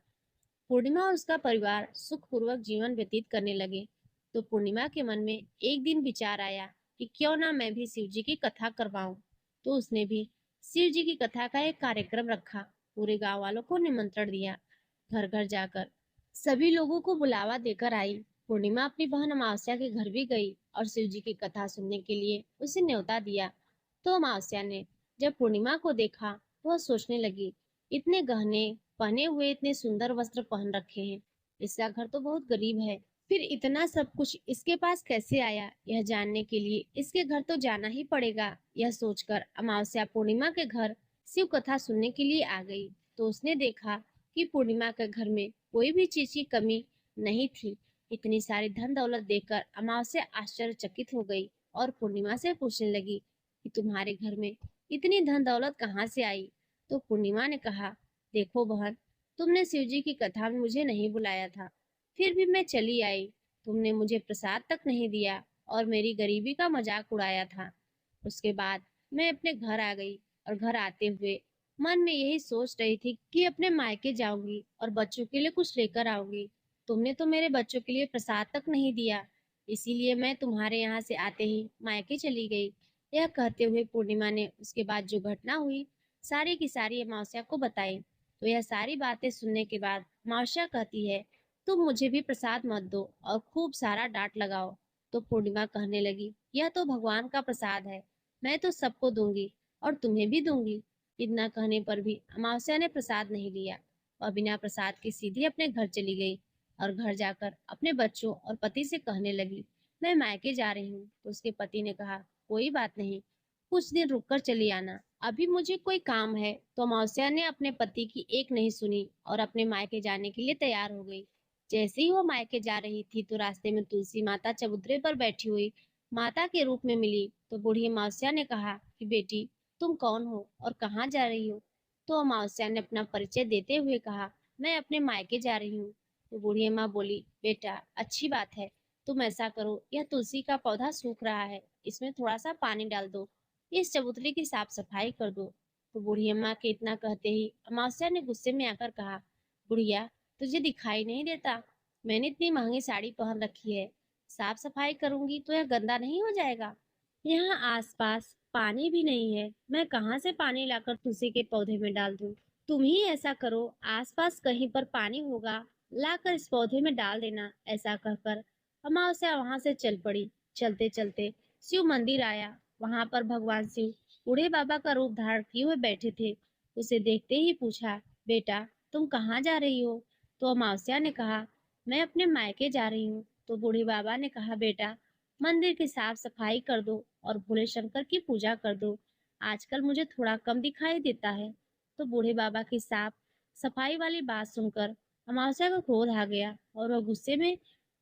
पूर्णिमा और उसका परिवार सुखपूर्वक जीवन व्यतीत करने लगे। तो पूर्णिमा के मन में एक दिन विचार आया कि क्यों ना मैं भी शिव जी की कथा करवाऊं। तो उसने भी शिव जी की कथा का एक कार्यक्रम रखा। पूरे गांव वालों को निमंत्रण दिया। घर घर जाकर सभी लोगों को बुलावा देकर आई। पूर्णिमा अपनी बहन अमावस्या के घर भी गई और शिव जी की कथा सुनने के लिए उसे न्योता दिया। तो अमावस्या ने जब पूर्णिमा को देखा तो वह सोचने लगी, इतने गहने पहने हुए, इतने सुंदर वस्त्र पहन रखे हैं, इसका घर तो बहुत गरीब है। फिर इतना सब कुछ इसके पास कैसे आया, यह जानने के लिए इसके घर तो जाना ही पड़ेगा। यह सोचकर अमावस्या पूर्णिमा के घर शिव कथा सुनने के लिए आ गई। तो उसने देखा कि पूर्णिमा के घर में कोई भी चीज की कमी नहीं थी। इतनी सारी धन दौलत देखकर अमावस्या आश्चर्यचकित हो गई और पूर्णिमा से पूछने लगी कि तुम्हारे घर में इतनी धन दौलत कहाँ से आई। तो पूर्णिमा ने कहा, देखो बहन, तुमने शिव जी की कथा में मुझे नहीं बुलाया था, फिर भी मैं चली आई। तुमने मुझे प्रसाद तक नहीं दिया और मेरी गरीबी का मजाक उड़ाया था। उसके बाद मैं अपने घर आ गई और घर आते हुए मन में यही सोच रही थी कि अपने मायके जाऊंगी और बच्चों के लिए कुछ लेकर आऊंगी। तुमने तो मेरे बच्चों के लिए प्रसाद तक नहीं दिया, इसीलिए मैं तुम्हारे यहाँ से आते ही मायके चली गई। यह कहते हुए पूर्णिमा ने उसके बाद जो घटना हुई सारी की सारी अमावस्या को बताई। तो यह सारी बातें सुनने के बाद अमावस्या कहती है, तुम मुझे भी प्रसाद मत दो और खूब सारा डांट लगाओ। तो पूर्णिमा कहने लगी, यह तो भगवान का प्रसाद है, मैं तो सबको दूंगी और तुम्हें भी दूंगी। इतना कहने पर भी अमावस्या ने प्रसाद नहीं लिया और बिना प्रसाद के सीधे अपने घर चली गई और घर जाकर अपने बच्चों और पति से कहने लगी, मैं मायके जा रही हूँ। तो उसके पति ने कहा, कोई बात नहीं, कुछ दिन रुककर चली आना, अभी मुझे कोई काम है। तो अमावस्या ने अपने पति की एक नहीं सुनी और अपने मायके जाने के लिए तैयार हो गई। जैसे ही वो मायके जा रही थी तो रास्ते में तुलसी माता चबूतरे पर बैठी हुई माता के रूप में मिली। तो बूढ़ी अमावस्या ने कहा कि बेटी, तुम कौन हो और कहाँ जा रही हो? तो अमावस्या ने अपना परिचय देते हुए कहा, मैं अपने मायके जा रही हूँ। तो बूढ़ी अम्मा बोली, बेटा अच्छी बात है, तुम ऐसा करो, यह तुलसी का पौधा सूख रहा है, इसमें थोड़ा सा पानी डाल दो, इस चबूतरे की साफ सफाई कर दो। तो बूढ़ी अम्मा के इतना कहते ही अमावस्या ने गुस्से में आकर कहा, बुढ़िया, तुझे दिखाई नहीं देता, मैंने इतनी महंगी साड़ी पहन रखी है, साफ सफाई करूंगी तो यह गंदा नहीं हो जाएगा? यहाँ आसपास पानी भी नहीं है, मैं कहाँ से पानी लाकर तुलसी के पौधे में डाल दूँ? तुम ही ऐसा करो, आसपास कहीं पर पानी होगा, लाकर इस पौधे में डाल देना। ऐसा कहकर अमावस्या वहां से चल पड़ी। चलते चलते शिव मंदिर आया। वहां पर भगवान शिव बूढ़े बाबा का रूप धारण किए हुए बैठे थे। उसे देखते ही पूछा, बेटा तुम कहाँ जा रही हो? तो अमावस्या ने कहा, मैं अपने मायके जा रही हूँ। तो बूढ़े बाबा ने कहा, बेटा मंदिर की साफ सफाई कर दो और भोले शंकर की पूजा कर दो, आजकल मुझे थोड़ा कम दिखाई देता है। तो बूढ़े बाबा की साफ सफाई वाली बात सुनकर अमावस्या को क्रोध आ गया और वह गुस्से में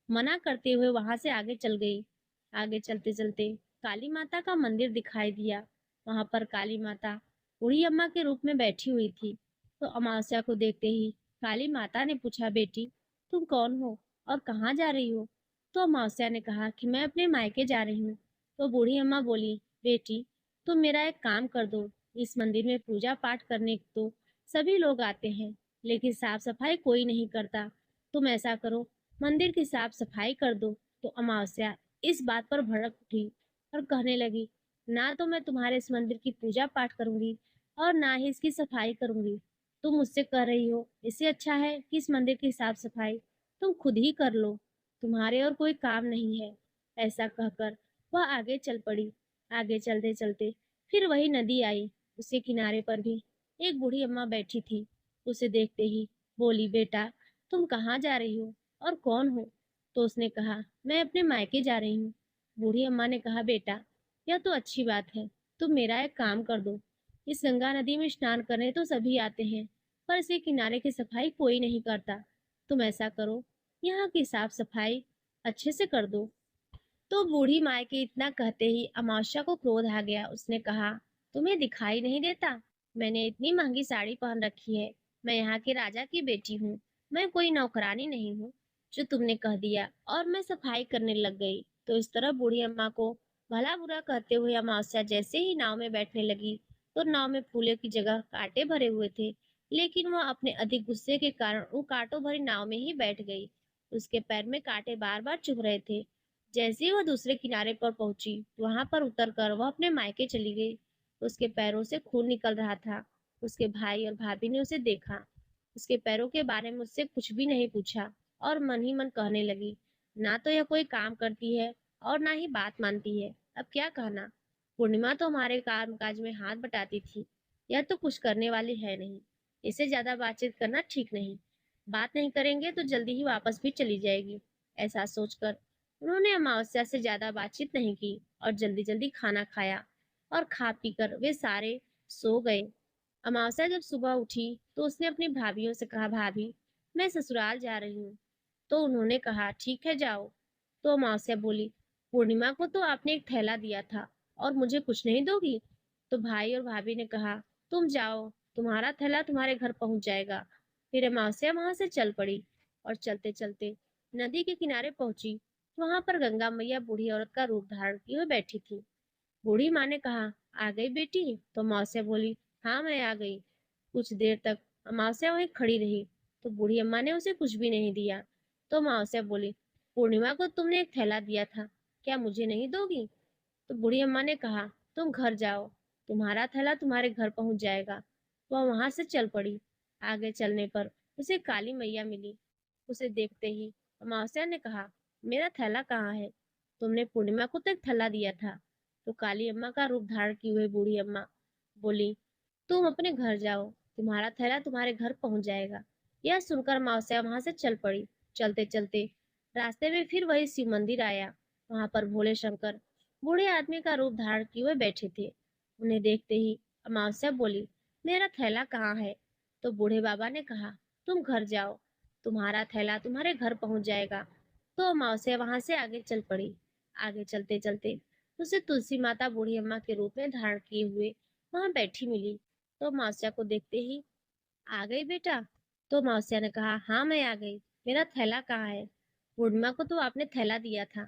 मना करते हुए वहां से आगे चल गई। आगे चलते चलते काली माता का मंदिर दिखाई दिया। वहां पर काली माता बूढ़ी अम्मा के रूप में बैठी हुई थी। तो अमावस्या को देखते ही काली माता ने पूछा, बेटी तुम कौन हो और कहाँ जा रही हो? तो अमावस्या ने कहा कि मैं अपने मायके जा रही हूँ। तो बूढ़ी अम्मा बोली, बेटी तुम मेरा एक काम कर दो, इस मंदिर में पूजा पाठ करने तो सभी लोग आते हैं, लेकिन साफ सफाई कोई नहीं करता। तुम ऐसा करो, मंदिर की साफ सफाई कर दो। तो अमावस्या इस बात पर भड़क उठी और कहने लगी, ना तो मैं तुम्हारे इस मंदिर की पूजा पाठ करूंगी और ना ही इसकी सफाई करूंगी। तुम मुझसे कह रही हो, इससे अच्छा है कि इस मंदिर की साफ सफाई तुम खुद ही कर लो, तुम्हारे और कोई काम नहीं है। ऐसा कहकर वह आगे चल पड़ी। आगे चलते चलते फिर वही नदी आई। उसके किनारे पर भी एक बूढ़ी अम्मा बैठी थी। उसे देखते ही बोली, बेटा तुम कहाँ जा रही हो और कौन हो? तो उसने कहा, मैं अपने मायके जा रही हूँ। बूढ़ी अम्मा ने कहा, बेटा यह तो अच्छी बात है, तुम मेरा एक काम कर दो, इस गंगा नदी में स्नान करने तो सभी आते हैं, पर इसके किनारे की सफाई कोई नहीं करता। तुम ऐसा करो, यहाँ की साफ सफाई अच्छे से कर दो। तो बूढ़ी माँ के इतना कहते ही अमावस्या को क्रोध आ गया। उसने कहा, तुम्हें दिखाई नहीं देता, मैंने इतनी महंगी साड़ी पहन रखी है, मैं यहाँ के राजा की बेटी हूँ, मैं कोई नौकरानी नहीं हूँ जो तुमने कह दिया और मैं सफाई करने लग गई। तो इस तरह बूढ़ी अम्मा को भला बुरा कहते हुए अमावस्या जैसे ही नाव में बैठने लगी तो नाव में फूलों की जगह कांटे भरे हुए थे, लेकिन वह अपने अधिक गुस्से के कारण वो कांटों भरी नाव में ही बैठ गई। उसके पैर में कांटे बार बार चुभ रहे थे। जैसे ही वह दूसरे किनारे पर पहुंची, वहां पर उतरकर वह अपने मायके चली गई। उसके पैरों से खून निकल रहा था। उसके भाई और भाभी ने उसे देखा। उसके पैरों के बारे में उससे कुछ भी नहीं पूछा और मन ही मन कहने लगी, ना तो यह कोई काम करती है और ना ही बात मानती है, अब क्या कहना। पूर्णिमा तो हमारे काम काज में हाथ बटाती थी, यह तो कुछ करने वाली है नहीं, इसे ज्यादा बातचीत करना ठीक नहीं, बात नहीं करेंगे तो जल्दी ही वापस भी चली जाएगी। ऐसा सोचकर उन्होंने अमावस्या से ज्यादा बातचीत नहीं की और जल्दी जल्दी खाना खाया और खा पी कर वे सारे सो गए। अमावस्या जब सुबह उठी तो उसने अपनी भाभीियों से कहा, भाभी मैं ससुराल जा रही हूँ। तो उन्होंने कहा, ठीक है जाओ। तो अमावस्या बोली, पूर्णिमा को तो आपने एक थैला दिया था और मुझे कुछ नहीं दोगी? तो भाई और भाभी ने कहा, तुम जाओ, तुम्हारा थैला तुम्हारे घर पहुंच जाएगा। फिर अमावस्या वहां से चल पड़ी और चलते चलते नदी के किनारे पहुंची। वहां पर गंगा मैया बूढ़ी औरत का रूप धारण किए हुए बैठी थी। बूढ़ी माँ ने कहा, आ गई बेटी? तो अमावस्या बोली, हाँ मैं आ गई। कुछ देर तक अमावस्या वहीं खड़ी रही, तो बूढ़ी अम्मा ने उसे कुछ भी नहीं दिया। तो अमावस्या बोली, पूर्णिमा को तुमने एक थैला दिया था, क्या मुझे नहीं दोगी? तो बूढ़ी अम्मा ने कहा, तुम घर जाओ, तुम्हारा थैला तुम्हारे घर पहुंच जाएगा। वह वहां से चल पड़ी। आगे चलने पर उसे काली मैया मिली। उसे देखते ही अमावस्या ने कहा, मेरा थैला कहाँ है? तुमने पूर्णिमा को तो एक थैला दिया था। तो काली अम्मा का रूप धारण की हुई बूढ़ी अम्मा बोली, तुम अपने घर जाओ, तुम्हारा थैला तुम्हारे घर पहुंच जाएगा। यह सुनकर अमावस्या वहां से चल पड़ी। चलते चलते रास्ते में फिर वही शिव मंदिर आया। वहां पर भोले शंकर बूढ़े आदमी का रूप धारण किए हुए बैठे थे। उन्हें देखते ही अमावस्या बोली, मेरा थैला कहाँ है? तो बूढ़े बाबा ने कहा, तुम घर जाओ, तुम्हारा थैला तुम्हारे घर पहुंच जाएगा। तो अमावस्या वहां से आगे चल पड़ी। आगे चलते चलते उसे तुलसी माता बूढ़ी अम्मा के रूप में धारण किए हुए वहां बैठी मिली। तो अमावस्या को देखते ही, आ गई बेटा? तो अमावस्या ने कहा, हाँ मैं आ गई। मेरा थैला कहाँ है? पूर्णिमा को तो आपने थैला दिया था।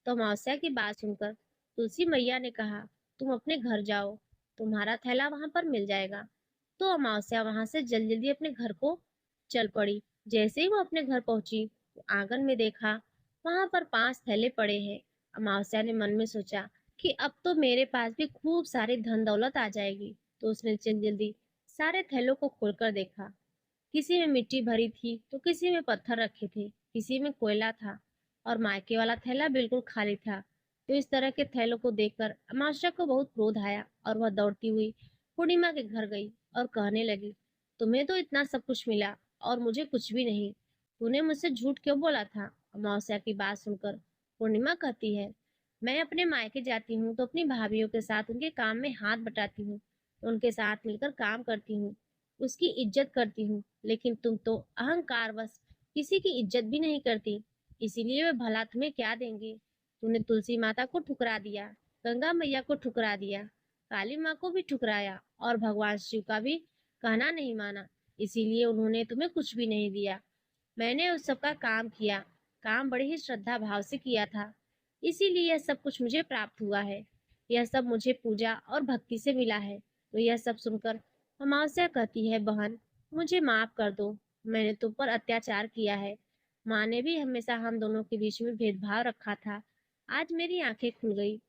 तो अमावस्या की बात सुनकर तुलसी मैया ने कहा, तुम अपने घर जाओ, तुम्हारा थैला वहां पर मिल जाएगा। तो अमावस्या वहां से जल्दी जल्दी अपने घर को चल पड़ी। जैसे ही वो अपने घर पहुंची, तो आंगन में देखा, वहां पर 5 थैले पड़े हैं। अमावस्या ने मन में सोचा कि अब तो मेरे पास भी खूब सारी धन दौलत आ जाएगी। तो उसने जल्दी जल्दी सारे थैलों को खोलकर देखा। किसी में मिट्टी भरी थी, तो किसी में पत्थर रखे थे, किसी में कोयला था, और मायके वाला थैला बिल्कुल खाली था। तो इस तरह के थैलों को देखकर अमावस्या को बहुत क्रोध आया और वह दौड़ती हुई पूर्णिमा के घर गई और कहने लगी, तुम्हें तो इतना सब कुछ मिला और मुझे कुछ भी नहीं। तूने मुझसे झूठ क्यों बोला था? अमावस्या की बात सुनकर पूर्णिमा कहती है, मैं अपने मायके जाती हूँ तो अपनी भाभीियों के साथ उनके काम में हाथ बटाती हूँ, उनके साथ मिलकर काम करती हूँ, उसकी इज्जत करती हूँ। लेकिन तुम तो अहंकारवश किसी की इज्जत भी नहीं करती, इसीलिए वे भला तुम्हें क्या देंगे? तूने तुलसी माता को ठुकरा दिया, गंगा मैया को ठुकरा दिया, काली माँ को भी ठुकराया, और भगवान शिव का भी कहना नहीं माना, इसीलिए उन्होंने तुम्हें कुछ भी नहीं दिया। मैंने उस सब का काम किया, काम बड़े ही श्रद्धा भाव से किया था, इसीलिए यह सब कुछ मुझे प्राप्त हुआ है। यह सब मुझे पूजा और भक्ति से मिला है। तो यह सब सुनकर अमावस्या कहती है, बहन मुझे माफ कर दो, मैंने तुम पर अत्याचार किया है। माँ ने भी हमेशा हम दोनों के बीच में भेदभाव रखा था। आज मेरी आंखें खुल गई,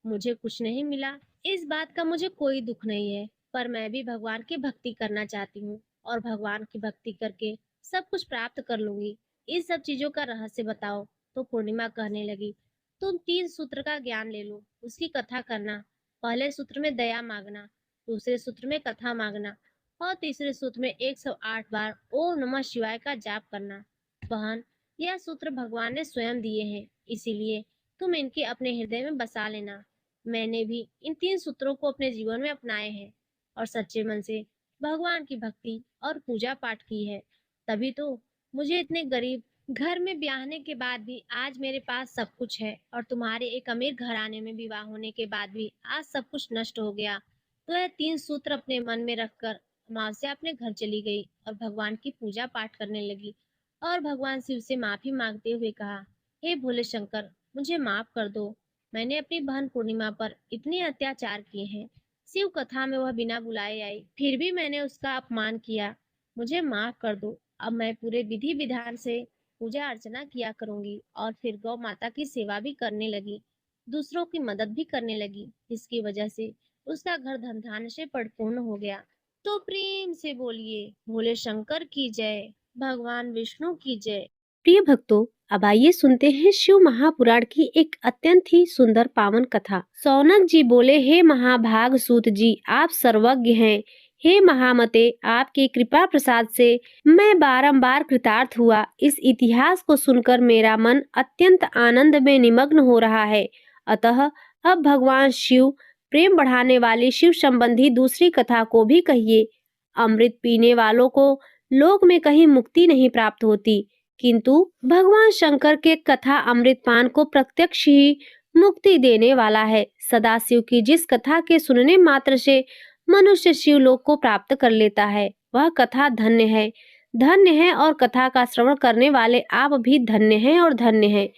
मुझे कुछ नहीं मिला, इस बात का मुझे कोई दुख नहीं है, पर मैं भी भगवान की भक्ति करना चाहती हूँ, और भगवान की भक्ति करके सब कुछ प्राप्त कर लूंगी। इन सब चीजों का रहस्य बताओ। तो पूर्णिमा कहने लगी, तुम 3 सूत्र का ज्ञान ले लो, उसकी कथा करना। पहले सूत्र में दया मांगना, दूसरे सूत्र में कथा मांगना, और तीसरे सूत्र में 108 बार ओम नमः शिवाय का जाप करना। बहन, यह सूत्र भगवान ने स्वयं दिए हैं, इसीलिए तुम इनके अपने हृदय में बसा लेना। मैंने भी इन 3 सूत्रों को अपने जीवन में अपनाए हैं और सच्चे मन से भगवान की भक्ति और पूजा पाठ की है। तभी तो मुझे इतने गरीब घर में ब्याहने के बाद भी आज मेरे पास सब कुछ है, और तुम्हारे एक अमीर घराने में विवाह होने के बाद भी आज सब कुछ नष्ट हो गया। तो यह 3 सूत्र अपने मन में रखकर अमावस्या अपने घर चली गई और भगवान की पूजा पाठ करने लगी, और भगवान शिव से माफी मांगते हुए कहा, हे भोले शंकर, मुझे माफ कर दो। मैंने अपनी बहन पूर्णिमा पर इतने अत्याचार किए हैं। शिव कथा में वह बिना बुलाए आई, फिर भी मैंने उसका अपमान किया। मुझे माफ कर दो। अब मैं पूरे विधि विधान से पूजा अर्चना किया करूंगी, और फिर गौ माता की सेवा भी करने लगी, दूसरों की मदद भी करने लगी। इसकी वजह से उसका घर धन धान्य से परिपूर्ण हो गया। तो प्रेम से बोलिए, भोले शंकर की जय, भगवान विष्णु की जय। प्रिय भक्तों, अब आइए सुनते हैं शिव महापुराण की एक अत्यंत ही सुंदर पावन कथा। सौनक जी बोले, हे महाभाग सूत जी, आप सर्वज्ञ हैं। हे महामते, आपके कृपा प्रसाद से मैं बारंबार कृतार्थ हुआ। इस इतिहास को सुनकर मेरा मन अत्यंत आनंद में निमग्न हो रहा है। अतः अब भगवान शिव प्रेम बढ़ाने वाली शिव संबंधी दूसरी कथा को भी कहिए। अमृत पीने वालों को लोक में कहीं मुक्ति नहीं प्राप्त होती, किंतु भगवान शंकर के कथा अमृतपान को प्रत्यक्ष ही मुक्ति देने वाला है। सदाशिव की जिस कथा के सुनने मात्र से मनुष्य शिवलोक को प्राप्त कर लेता है, वह कथा धन्य है, धन्य है, और कथा का श्रवण करने वाले आप भी धन्य हैं और धन्य हैं।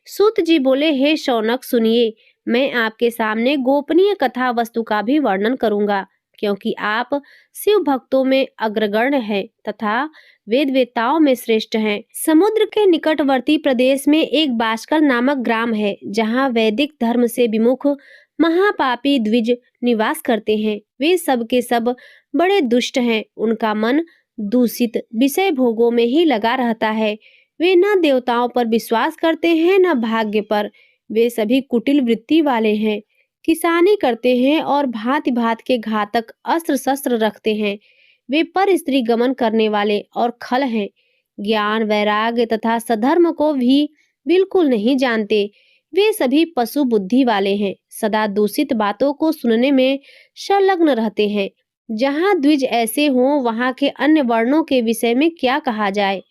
सूत जी बोले, हे शौनक सुनिए, मैं आपके सामने गोपनीय कथा वस्तु का भी वर्णन करूंगा, क्योंकि आप शिव भक्तों में अग्रगण्य हैं तथा वेद वेत्ताओं में श्रेष्ठ हैं। समुद्र के निकटवर्ती प्रदेश में एक बाष्कल नामक ग्राम है, जहाँ वैदिक धर्म से विमुख महापापी द्विज निवास करते हैं। वे सब के सब बड़े दुष्ट हैं। उनका मन दूषित विषय भोगों में ही लगा रहता है। वे न देवताओं पर विश्वास करते हैं, न भाग्य पर। वे सभी कुटिल वृत्ति वाले हैं, किसानी करते हैं और भांति भांति के घातक अस्त्र शस्त्र रखते हैं। वे पर स्त्री गमन करने वाले और खल हैं। ज्ञान, वैराग्य तथा सधर्म को भी बिल्कुल नहीं जानते। वे सभी पशु बुद्धि वाले हैं, सदा दूषित बातों को सुनने में संलग्न रहते हैं। जहाँ द्विज ऐसे हों, वहाँ के अन्य वर्णों के विषय में क्या कहा जाए।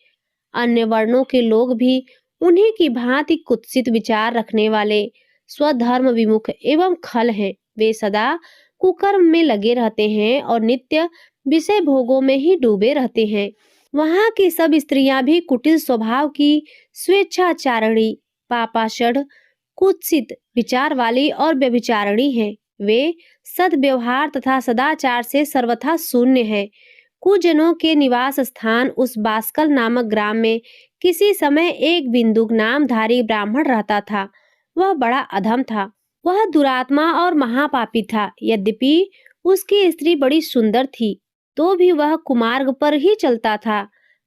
अन्य वर्णों के लोग भी उन्हीं की भांति कुत्सित विचार रखने वाले, स्वधर्म विमुख एवं खल हैं। वे सदा कुकर्म में लगे रहते हैं और नित्य विषय भोगों में ही डूबे रहते हैं। वहाँ की सब स्त्रियां भी कुटिल स्वभाव की, स्वेच्छाचारिणी, पापाषढ़, कुत्सित विचार वाली और व्यभिचारिणी हैं। वे सद्व्यवहार तथा सदाचार से सर्वथा शून्य है। कुजनों के निवास स्थान उस बाष्कल नामक ग्राम में किसी समय एक बिंदुक नामधारी ब्राह्मण रहता था। वह बड़ा अधम था। वह दुरात्मा और महापापी था। यद्यपि उसकी स्त्री बड़ी सुंदर थी, तो भी वह कुमार्ग पर ही चलता था।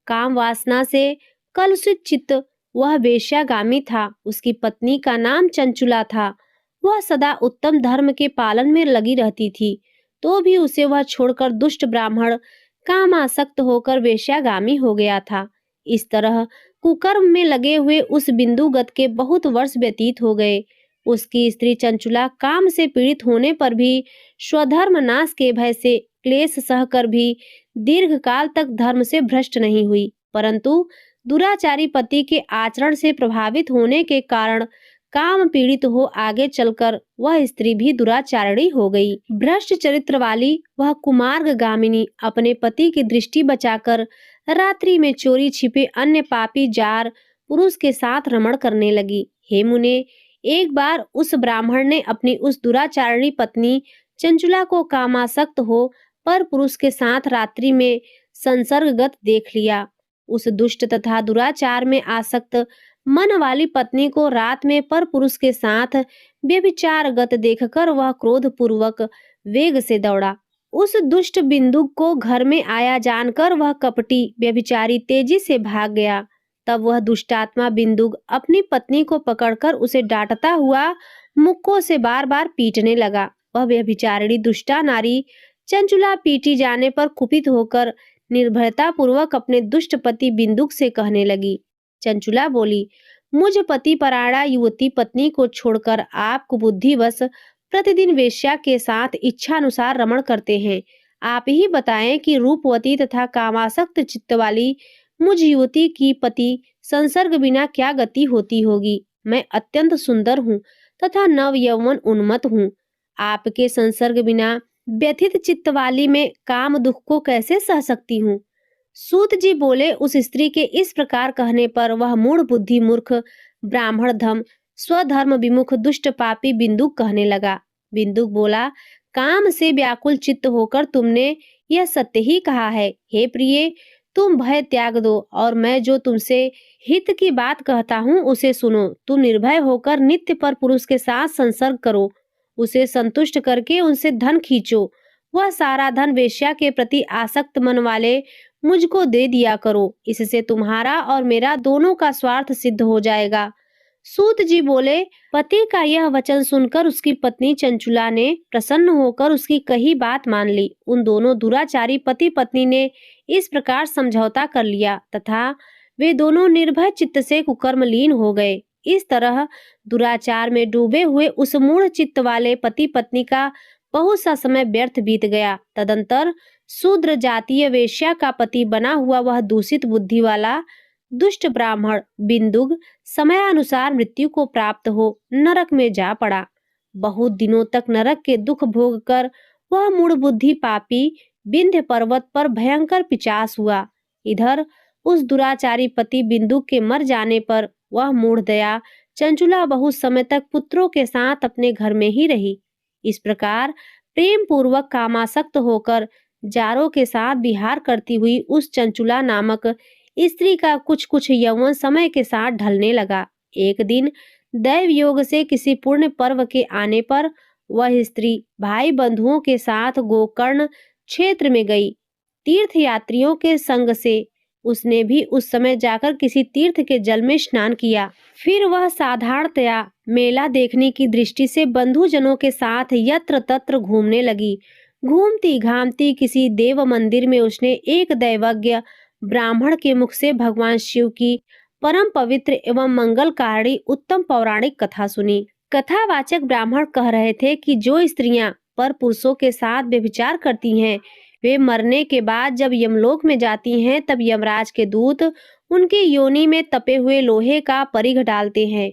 काम वासना से कलुषित चित्त वह वेश्यागामी था। उसकी पत्नी का नाम चंचुला था। वह सदा उत्तम धर्म के पालन में लगी रहती थी, तो भी उसे वह छोड़कर दुष्ट ब्राह्मण कामासक्त होकर वेश्यागामी हो गया था। इस तरह कुकर्म में लगे हुए उस बिंदुगत के बहुत वर्ष व्यतीत हो गए। उसकी स्त्री चंचुला काम से पीड़ित होने पर भी स्वधर्म नाश के भय से क्लेश सहकर भी दीर्घ काल तक धर्म से भ्रष्ट नहीं हुई, परंतु दुराचारी पति के आचरण से प्रभावित होने के कारण काम पीड़ित हो आगे चलकर वह स्त्री भी दुराचारिणी हो गई। भ्रष्ट चरित्र वाली वह कुमार्ग गामिनी अपने पति की दृष्टि बचाकर रात्रि में चोरी छिपे अन्य पापी जार पुरुष के साथ रमण करने लगी। हे मुने, एक बार उस ब्राह्मण ने अपनी उस दुराचारिणी पत्नी चंचुला को कामासक्त हो पर पुरुष के साथ रात्रि में संसर्गगत देख लिया। उस दुष्ट तथा दुराचार में आसक्त मन वाली पत्नी को रात में पर पुरुष के साथ व्यभिचारगत देखकर वह क्रोध पूर्वक वेग से दौड़ा। उस दुष्ट बिंदुक को घर में आया जानकर वह कपटी व्यभिचारी तेजी से भाग गया। तब वह दुष्टात्मा बिंदुक अपनी पत्नी को पकड़कर उसे डांटता हुआ मुक्कों से बार बार पीटने लगा। वह व्यभिचारिणी दुष्टा नारी चंचुला पीटी जाने पर कुपित होकर निर्भयता पूर्वक अपने दुष्ट पति बिंदुक से कहने लगी। चंचुला बोली, मुझ पति परायणा युवती पत्नी को छोड़कर आप कुबुद्धिवश प्रतिदिन वेश्या के साथ इच्छानुसार रमण करते हैं। आप ही बताएं कि रूपवती तथा कामासक्त चित्त वाली मुझ युवती की पति संसर्ग बिना क्या गति होती होगी। मैं अत्यंत सुंदर हूँ तथा नव यौवन उन्मत्त हूँ। आपके संसर्ग बिना व्यथित चित्त वाली में काम दुख को कैसे सह सकती हूँ। सूत जी बोले, उस स्त्री के इस प्रकार कहने पर वह मूढ़ बुद्धि मूर्ख ब्राह्मण धम स्वधर्म विमुख दुष्ट पापी बिंदुक कहने लगा। बिंदुक बोला, काम से व्याकुल चित्त होकर तुमने यह सत्य ही कहा है। हे प्रिय, तुम भय त्याग दो और मैं जो तुमसे हित की बात कहता हूँ उसे सुनो। तुम निर्भय होकर नित्य पर पुरुष के साथ संसर्ग करो। उसे संतुष्ट करके उनसे धन खींचो। वह सारा धन वेश्या के प्रति आसक्त मन वाले मुझको दे दिया करो। इससे तुम्हारा और मेरा दोनों का स्वार्थ सिद्ध हो जाएगा। सूत जी बोले, पति का यह वचन सुनकर उसकी पत्नी चंचुला ने प्रसन्न होकर उसकी कही बात मान ली। उन दोनों दुराचारी पति पत्नी ने इस प्रकार समझौता कर लिया तथा वे दोनों निर्भय चित्त से कुकर्मलीन हो गए। इस तरह दुराचार में डूबे हुए उस मूढ़ चित्त वाले पति पत्नी का बहुत सा समय व्यर्थ बीत गया। तदंतर शूद्र जातीय वेश्या का पति बना हुआ वह दूषित बुद्धि वाला दुष्ट ब्राह्मण बिंदुक समयानुसार मृत्यु को प्राप्त हो नरक में जा पड़ा। बहुत दिनों तक नरक के दुख भोग कर वह मूढ़ बुद्धि पापी विंध्य पर्वत पर भयंकर पिचास हुआ। इधर उस दुराचारी पति बिंदुक के मर जाने पर वह मूढ़ दया चंचुला बहुत समय तक पुत्रों के साथ अपने घर में ही रही। इस प्रकार प्रेम पूर्वक कामासक्त होकर जारों के साथ विहार करती हुई उस चंचुला नामक स्त्री का कुछ कुछ यौवन समय के साथ ढलने लगा। एक दिन दैव योग से किसी पुण्य पर्व के आने पर वह स्त्री भाई बंधुओं के साथ गोकर्ण क्षेत्र में गई। तीर्थ यात्रियों के संग से उसने भी उस समय जाकर किसी तीर्थ के जल में स्नान किया। फिर वह साधारणतया मेला देखने की दृष्टि से बंधुजनों के साथ यत्र तत्र घूमने लगी। घूमती घामती किसी देव मंदिर में उसने एक दैवज्ञ ब्राह्मण के मुख से भगवान शिव की परम पवित्र एवं मंगलकारी उत्तम पौराणिक कथा सुनी। कथावाचक ब्राह्मण कह रहे थे कि जो स्त्रियां पर पुरुषों के साथ व्यभिचार करती हैं, वे मरने के बाद जब यमलोक में जाती हैं, तब यमराज के दूत उनकी योनि में तपे हुए लोहे का परिघ डालते हैं।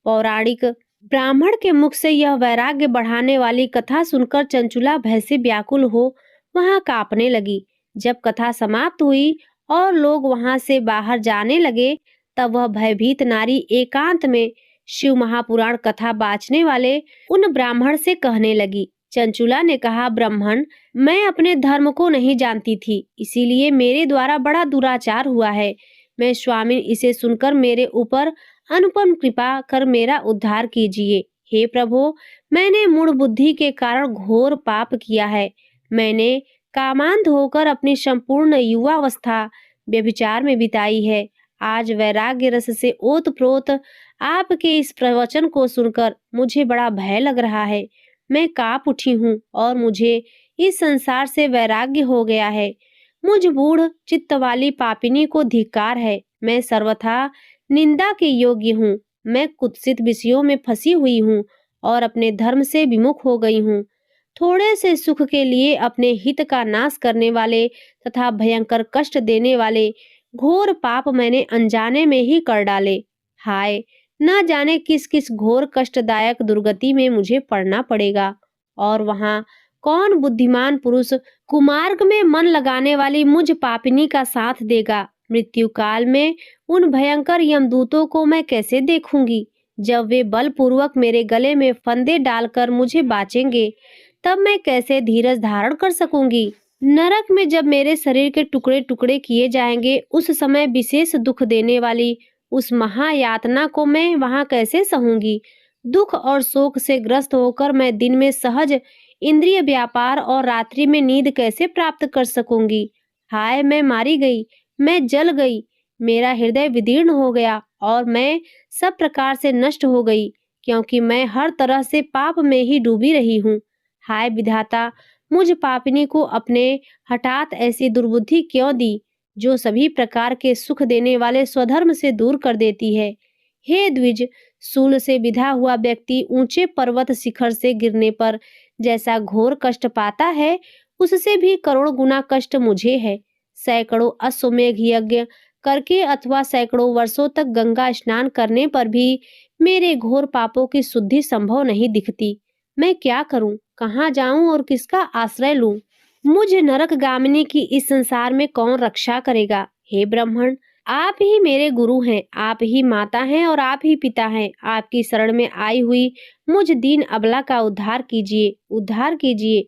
पौराणिक ब्राह्मण के मुख से यह वैराग्य बढ़ाने वाली कथा सुनकर चंचुला भय से व्याकुल हो वहां कांपने लगी। जब कथा समाप्त हुई और लोग वहां से बाहर जाने लगे, तब वह भयभीत नारी एकांत में शिव महापुराण कथा बाचने वाले उन ब्राह्मण से कहने लगी। चंचुला ने कहा, ब्राह्मण, मैं अपने धर्म को नहीं जानती थी, इसीलिए मेरे द्वारा बड़ा दुराचार हुआ है। मैं स्वामी, इसे सुनकर मेरे ऊपर अनुपम कृपा कर मेरा उद्धार कीजिए। हे प्रभु, मैंने मूढ़ बुद्धि के कारण घोर पाप किया है। मैंने कामांध होकर अपनी संपूर्ण युवावस्था व्यभिचार में बिताई है। आज वैराग्य रस से ओतप्रोत आपके इस प्रवचन को सुनकर मुझे बड़ा भय लग रहा है। मैं कांप उठी हूँ और मुझे इस संसार से वैराग्य हो गया है। मुझ बूढ़ चित्त वाली पापिनी को धिक्कार है। मैं सर्वथा निंदा के योग्य हूँ। मैं कुत्सित विषयों में फंसी हुई हूँ और अपने धर्म से विमुख हो गई हूँ। थोड़े से सुख के लिए अपने हित का नाश करने वाले तथा भयंकर कष्ट देने वाले घोर पाप मैंने अनजाने में ही कर डाले। हाय, न जाने किस किस घोर कष्टदायक दुर्गति में मुझे पड़ना पड़ेगा, और वहां कौन बुद्धिमान पुरुष कुमार्ग में मन लगाने वाली मुझ पापिनी का साथ देगा। मृत्यु काल में उन भयंकर यमदूतों को मैं कैसे देखूंगी। जब वे बलपूर्वक मेरे गले में फंदे डालकर मुझे बाचेंगे, तब मैं कैसे धीरज धारण कर सकूंगी। नरक में जब मेरे शरीर के टुकड़े टुकड़े किए जाएंगे, उस समय विशेष दुख देने वाली उस महायातना को मैं वहां कैसे सहूंगी। दुख और शोक से ग्रस्त होकर मैं दिन में सहज इंद्रिय व्यापार और रात्रि में नींद कैसे प्राप्त कर सकूंगी। हाय, मैं मारी गई, मैं जल गई, मेरा हृदय विदीर्ण हो गया और मैं सब प्रकार से नष्ट हो गई, क्योंकि मैं हर तरह से पाप में ही डूबी रही हूँ। हाय विधाता, मुझ पापिनी को अपने हठात ऐसी दुर्बुद्धि क्यों दी, जो सभी प्रकार के सुख देने वाले स्वधर्म से दूर कर देती है। हे द्विज, शूल से विधा हुआ व्यक्ति ऊंचे पर्वत शिखर से गिरने पर जैसा घोर कष्ट पाता है, उससे भी करोड़ गुना कष्ट मुझे है। सैकड़ों अश्वमेघ यज्ञ करके अथवा सैकड़ों वर्षों तक गंगा स्नान करने पर भी मेरे घोर पापों की शुद्धि संभव नहीं दिखती। मैं क्या करूं, कहाँ जाऊं और किसका आश्रय लूं। मुझ नरकगामिनी की इस संसार में कौन रक्षा करेगा। हे ब्राह्मण, आप ही मेरे गुरु हैं, आप ही माता हैं और आप ही पिता हैं। आपकी शरण में आई हुई मुझ दीन अबला का उद्धार कीजिए, उद्धार कीजिए।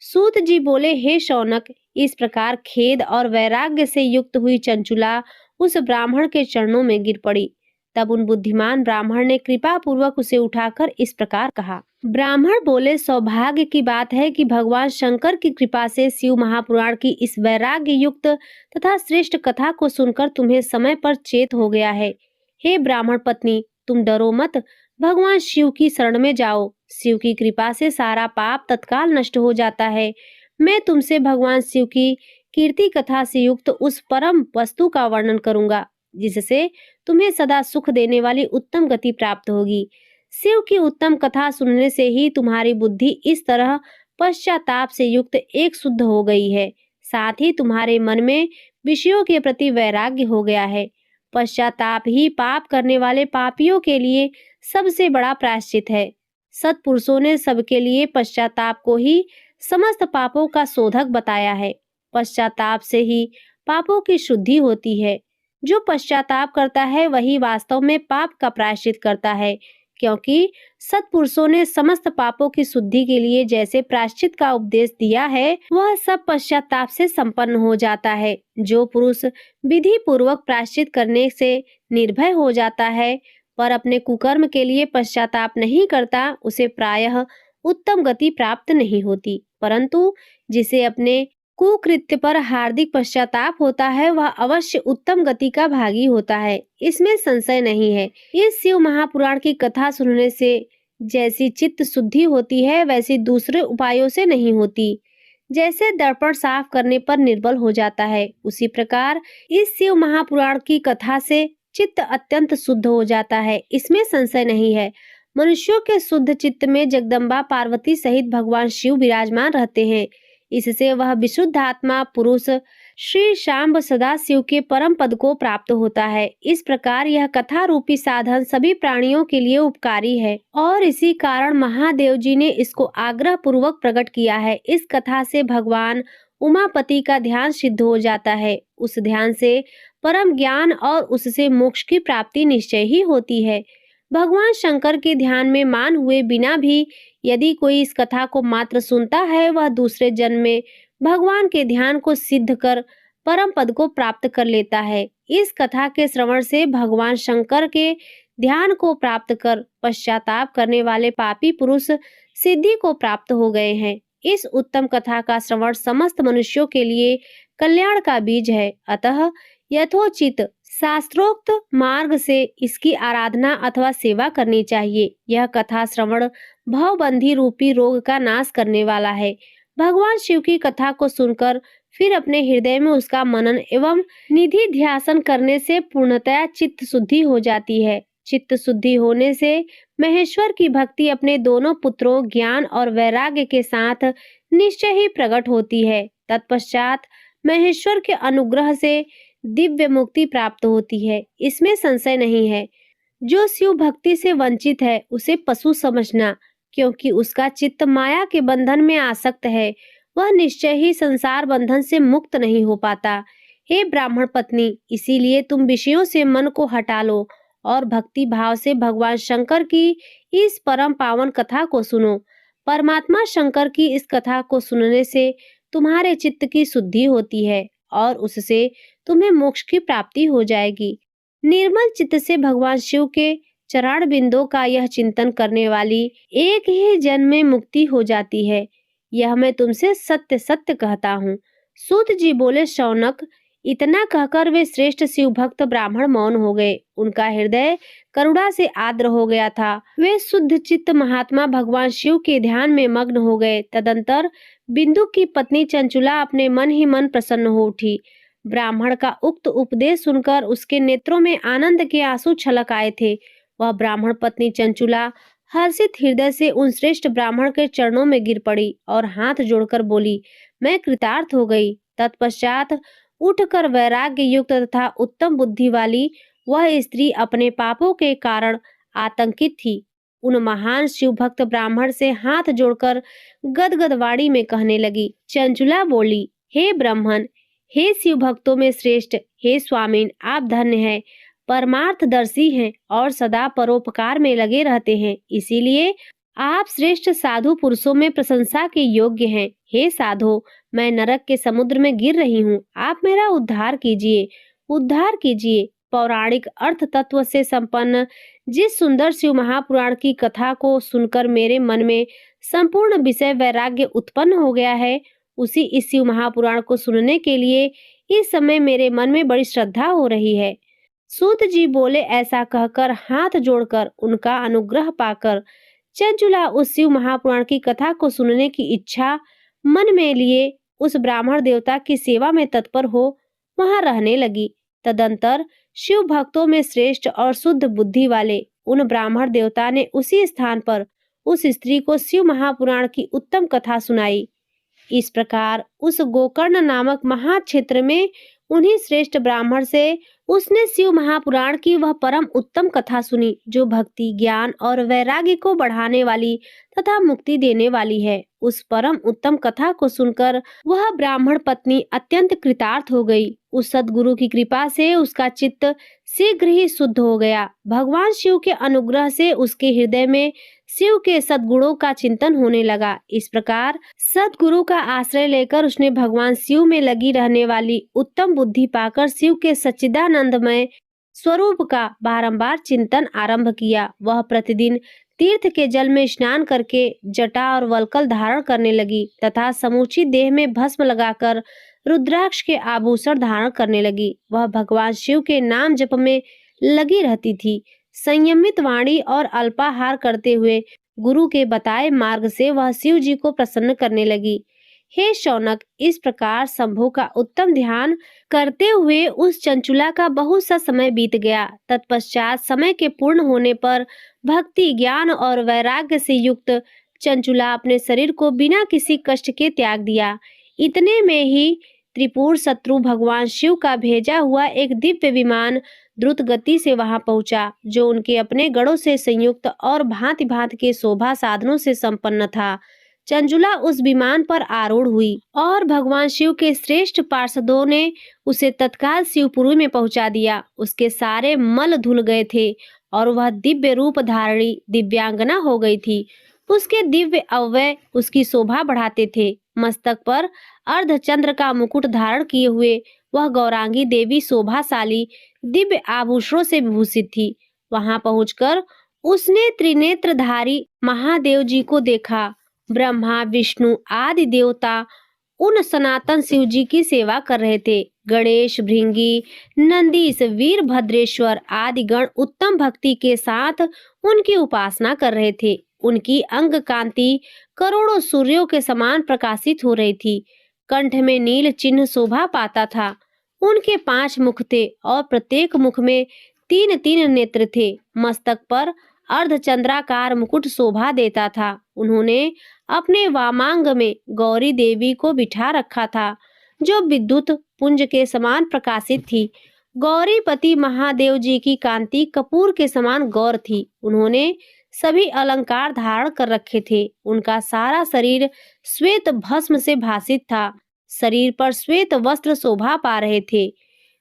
सूत जी बोले, हे शौनक, इस प्रकार खेद और वैराग्य से युक्त हुई चंचुला उस ब्राह्मण के चरणों में गिर पड़ी। तब उन बुद्धिमान ब्राह्मण ने कृपा पूर्वक उसे उठाकर इस प्रकार कहा। ब्राह्मण बोले, सौभाग्य की बात है कि भगवान शंकर की कृपा से शिव महापुराण की इस वैराग्य युक्त तथा श्रेष्ठ कथा को सुनकर तुम्हें समय पर चेत हो गया है। हे ब्राह्मण पत्नी, तुम डरो मत, भगवान शिव की शरण में जाओ। शिव की कृपा से सारा पाप तत्काल नष्ट हो जाता है। मैं तुमसे भगवान शिव की कीर्ति कथा से युक्त उस परम वस्तु का वर्णन करूंगा, जिससे तुम्हें सदा सुख देने वाली उत्तम गति प्राप्त होगी। शिव की उत्तम कथा सुनने से ही तुम्हारी बुद्धि इस तरह पश्चाताप से युक्त एक शुद्ध हो गई है, साथ ही तुम्हारे मन में विषयों के प्रति वैराग्य हो गया है। पश्चाताप ही पाप करने वाले पापियों के लिए सबसे बड़ा प्रायश्चित है। सत्पुरुषों ने सबके लिए पश्चाताप को ही समस्त पापों का शोधक बताया है। पश्चाताप से ही पापों की शुद्धि होती है। जो पश्चाताप करता है वही वास्तव में पाप का प्रायश्चित करता है, क्योंकि सत्पुरुषों ने समस्त पापों की शुद्धि के लिए जैसे प्रायश्चित का उपदेश दिया है, वह सब पश्चाताप से संपन्न हो जाता है। जो पुरुष विधि पूर्वक प्रायश्चित करने से निर्भय हो जाता है पर अपने कुकर्म के लिए पश्चाताप नहीं करता, उसे प्रायः उत्तम गति प्राप्त नहीं होती। परंतु जिसे अपने कुकृत्य पर हार्दिक पश्चाताप होता है, वह अवश्य उत्तम गति का भागी होता है, इसमें संशय नहीं है। इस शिव महापुराण की कथा सुनने से जैसी चित्त शुद्धि होती है, वैसी दूसरे उपायों से नहीं होती। जैसे दर्पण साफ करने पर निर्बल हो जाता है, उसी प्रकार इस शिव महापुराण की कथा से चित्त अत्यंत शुद्ध हो जाता है, इसमें संशय नहीं है। मनुष्यों के शुद्ध चित्त में जगदम्बा पार्वती सहित भगवान शिव विराजमान रहते हैं। इससे वह विशुद्ध आत्मा पुरुष श्री शाम्ब सदा शिव के परम पद को प्राप्त होता है। इस प्रकार यह कथा रूपी साधन सभी प्राणियों के लिए उपकारी है और इसी कारण महादेव जी ने इसको आग्रह पूर्वक प्रकट किया है। इस कथा से भगवान उमापति का ध्यान सिद्ध हो जाता है। उस ध्यान से परम ज्ञान और उससे मोक्ष की प्राप्ति निश्चय ही होती है। भगवान शंकर के ध्यान में मान हुए बिना भी यदि कोई इस कथा को मात्र सुनता है, वह दूसरे जन्म में भगवान के ध्यान को सिद्ध कर परम पद को प्राप्त कर लेता है। इस कथा के श्रवण से भगवान शंकर के ध्यान को प्राप्त कर पश्चाताप करने वाले पापी पुरुष सिद्धि को प्राप्त हो गए हैं। इस उत्तम कथा का श्रवण समस्त मनुष्यों के लिए कल्याण का बीज है। अतः यथोचित शास्त्रोक्त मार्ग से इसकी आराधना अथवा सेवा करनी चाहिए। यह कथा श्रवण भवबंधी रूपी रोग का नाश करने वाला है। भगवान शिव की कथा को सुनकर फिर अपने हृदय में उसका मनन एवं निधि ध्यासन करने से पूर्णतया चित्त शुद्धि हो जाती है। चित्त शुद्धि होने से महेश्वर की भक्ति अपने दोनों पुत्रों ज्ञान और वैराग्य के साथ निश्चय ही प्रकट होती है। तत्पश्चात महेश्वर के अनुग्रह से दिव्य मुक्ति प्राप्त होती है, इसमें संशय नहीं है। जो शिव भक्ति से वंचित है, उसे पशु समझना, क्योंकि उसका चित्त माया के बंधन में आसक्त है, वह निश्चय ही संसार बंधन से मुक्त नहीं हो पाता। हे ब्राह्मण पत्नी, इसीलिए तुम विषयों से मन को हटा लो और भक्ति भाव से भगवान शंकर की इस परम पावन कथा को सुनो। परमात्मा शंकर की इस कथा को सुनने से तुम्हारे चित्त की शुद्धि होती है और उससे तुम्हें मोक्ष की प्राप्ति हो जाएगी। निर्मल चित्त से भगवान शिव के चरण बिंदों का यह चिंतन करने वाली एक ही जन्म में मुक्ति हो जाती है। यह मैं तुमसे सत्य सत्य कहता हूँ। सूत जी बोले, शौनक, इतना कहकर वे श्रेष्ठ शिव भक्त ब्राह्मण मौन हो गए। उनका हृदय करुणा से आर्द्र हो गया था। वे शुद्ध चित्त महात्मा भगवान शिव के ध्यान में मग्न हो गए। तदंतर बिंदु की पत्नी चंचुला अपने मन ही मन प्रसन्न हो उठी। ब्राह्मण का उक्त उपदेश सुनकर उसके नेत्रों में आनंद के आंसू छलक आए थे। वह ब्राह्मण पत्नी चंचुला हर्षित हृदय से उन श्रेष्ठ ब्राह्मण के चरणों में गिर पड़ी और हाथ जोड़कर बोली, मैं कृतार्थ हो गई। तत्पश्चात उठकर वैराग्य युक्त तथा उत्तम बुद्धि वाली वह स्त्री अपने पापों के कारण आतंकित थी। उन महान शिव भक्त ब्राह्मण से हाथ जोड़कर गदगद वाणी में कहने लगी। चंचुला बोली, हे ब्राह्मण, हे शिव भक्तों में श्रेष्ठ, हे स्वामीन, आप धन्य हैं, परमार्थदर्शी हैं और सदा परोपकार में लगे रहते हैं, इसीलिए आप श्रेष्ठ साधु पुरुषों में प्रशंसा के योग्य हैं। हे साधो, मैं नरक के समुद्र में गिर रही हूँ, आप मेरा उद्धार कीजिए, उद्धार कीजिए। पौराणिक अर्थ तत्व से संपन्न जिस सुंदर शिव महापुराण की कथा को सुनकर मेरे मन में संपूर्ण विषय वैराग्य उत्पन्न हो गया है, उसी इस शिव महापुराण को सुनने के लिए इस समय मेरे मन में बड़ी श्रद्धा हो रही है। सूत जी बोले, ऐसा कहकर हाथ जोड़कर उनका अनुग्रह पाकर चंचुला उस शिव महापुराण की कथा को सुनने की इच्छा मन में लिए उस ब्राह्मण देवता की सेवा में तत्पर हो वहां रहने लगी। तदंतर शिव भक्तों में श्रेष्ठ और शुद्ध बुद्धि वाले उन ब्राह्मण देवता ने उसी स्थान पर उस स्त्री को शिव महापुराण की उत्तम कथा सुनाई। इस प्रकार उस गोकर्ण नामक महाक्षेत्र में उन्हीं श्रेष्ठ ब्राह्मण से उसने शिव महापुराण की वह परम उत्तम कथा सुनी, जो भक्ति, ज्ञान और वैराग्य को बढ़ाने वाली तथा मुक्ति देने वाली है। उस परम उत्तम कथा को सुनकर वह ब्राह्मण पत्नी अत्यंत कृतार्थ हो गई। उस सद्गुरु की कृपा से उसका चित्त शीघ्र ही शुद्ध हो गया। भगवान शिव के अनुग्रह से उसके हृदय में शिव के सद्गुणों का चिंतन होने लगा। इस प्रकार सद्गुरु का आश्रय लेकर उसने भगवान शिव में लगी रहने वाली उत्तम बुद्धि पाकर शिव के सच्चिदानंदमय स्वरूप का बारंबार चिंतन आरंभ किया। वह प्रतिदिन तीर्थ के जल में स्नान करके जटा और वल्कल धारण करने लगी तथा समूची देह में भस्म लगाकर रुद्राक्ष के आभूषण धारण करने लगी। वह भगवान शिव के नाम जप में लगी रहती थी। संयमित वाणी और अल्पाहार करते हुए गुरु के बताए मार्ग से वह शिव जी को प्रसन्न करने लगी। हे शौनक, इस प्रकार शंभु का उत्तम ध्यान करते हुए उस चंचुला का बहुत सा समय बीत गया। तत्पश्चात समय के पूर्ण होने पर भक्ति, ज्ञान और वैराग्य से युक्त चंचुला अपने शरीर को बिना किसी कष्ट के त्याग दिया। इतने में ही त्रिपुर शत्रु भगवान शिव का भेजा हुआ एक दिव्य विमान द्रुत गति से वहां पहुंचा, जो उनके अपने गणों से संयुक्त और भांति भांति के शोभा साधनों से संपन्न था। चंचुला उस विमान पर आरूढ़ हुई और भगवान शिव के श्रेष्ठ पार्षदों ने उसे तत्काल शिवपुरी में पहुंचा दिया। उसके सारे मल धुल गए थे और वह दिव्य रूप धारणी दिव्यांगना हो गई थी। उसके दिव्य अवयव उसकी शोभा बढ़ाते थे। मस्तक पर अर्धचंद्र का मुकुट धारण किए हुए वह गौरांगी देवी शोभाशाली दिव्य आभूषणों से विभूषित थी। वहां पहुंचकर उसने त्रिनेत्रधारी महादेव जी को देखा। ब्रह्मा, विष्णु आदि देवता उन सनातन शिव जी की सेवा कर रहे थे। गणेश, भृंगी, नंदीश, वीरभद्रेश्वर आदि गण उत्तम भक्ति के साथ उनकी उपासना कर रहे थे। उनकी अंग कांति करोड़ों सूर्यों के समान प्रकाशित हो रही थी। कंठ में नील चिन्ह शोभा पाता था। उनके 5 मुख थे और प्रत्येक मुख में 3-3 नेत्र थे। मस्तक पर अर्धचंद्राकार मुकुट शोभा देता था। उन्होंने अपने वामांग में गौरी देवी को बिठा रखा था, जो विद्युत पुंज के समान प्रकाशित थी। गौरीपति महादेव जी की कांति कपूर के समान गौर थी। उन्होंने सभी अलंकार धारण कर रखे थे। उनका सारा शरीर श्वेत भस्म से भासित था। शरीर पर श्वेत वस्त्र शोभा पा रहे थे।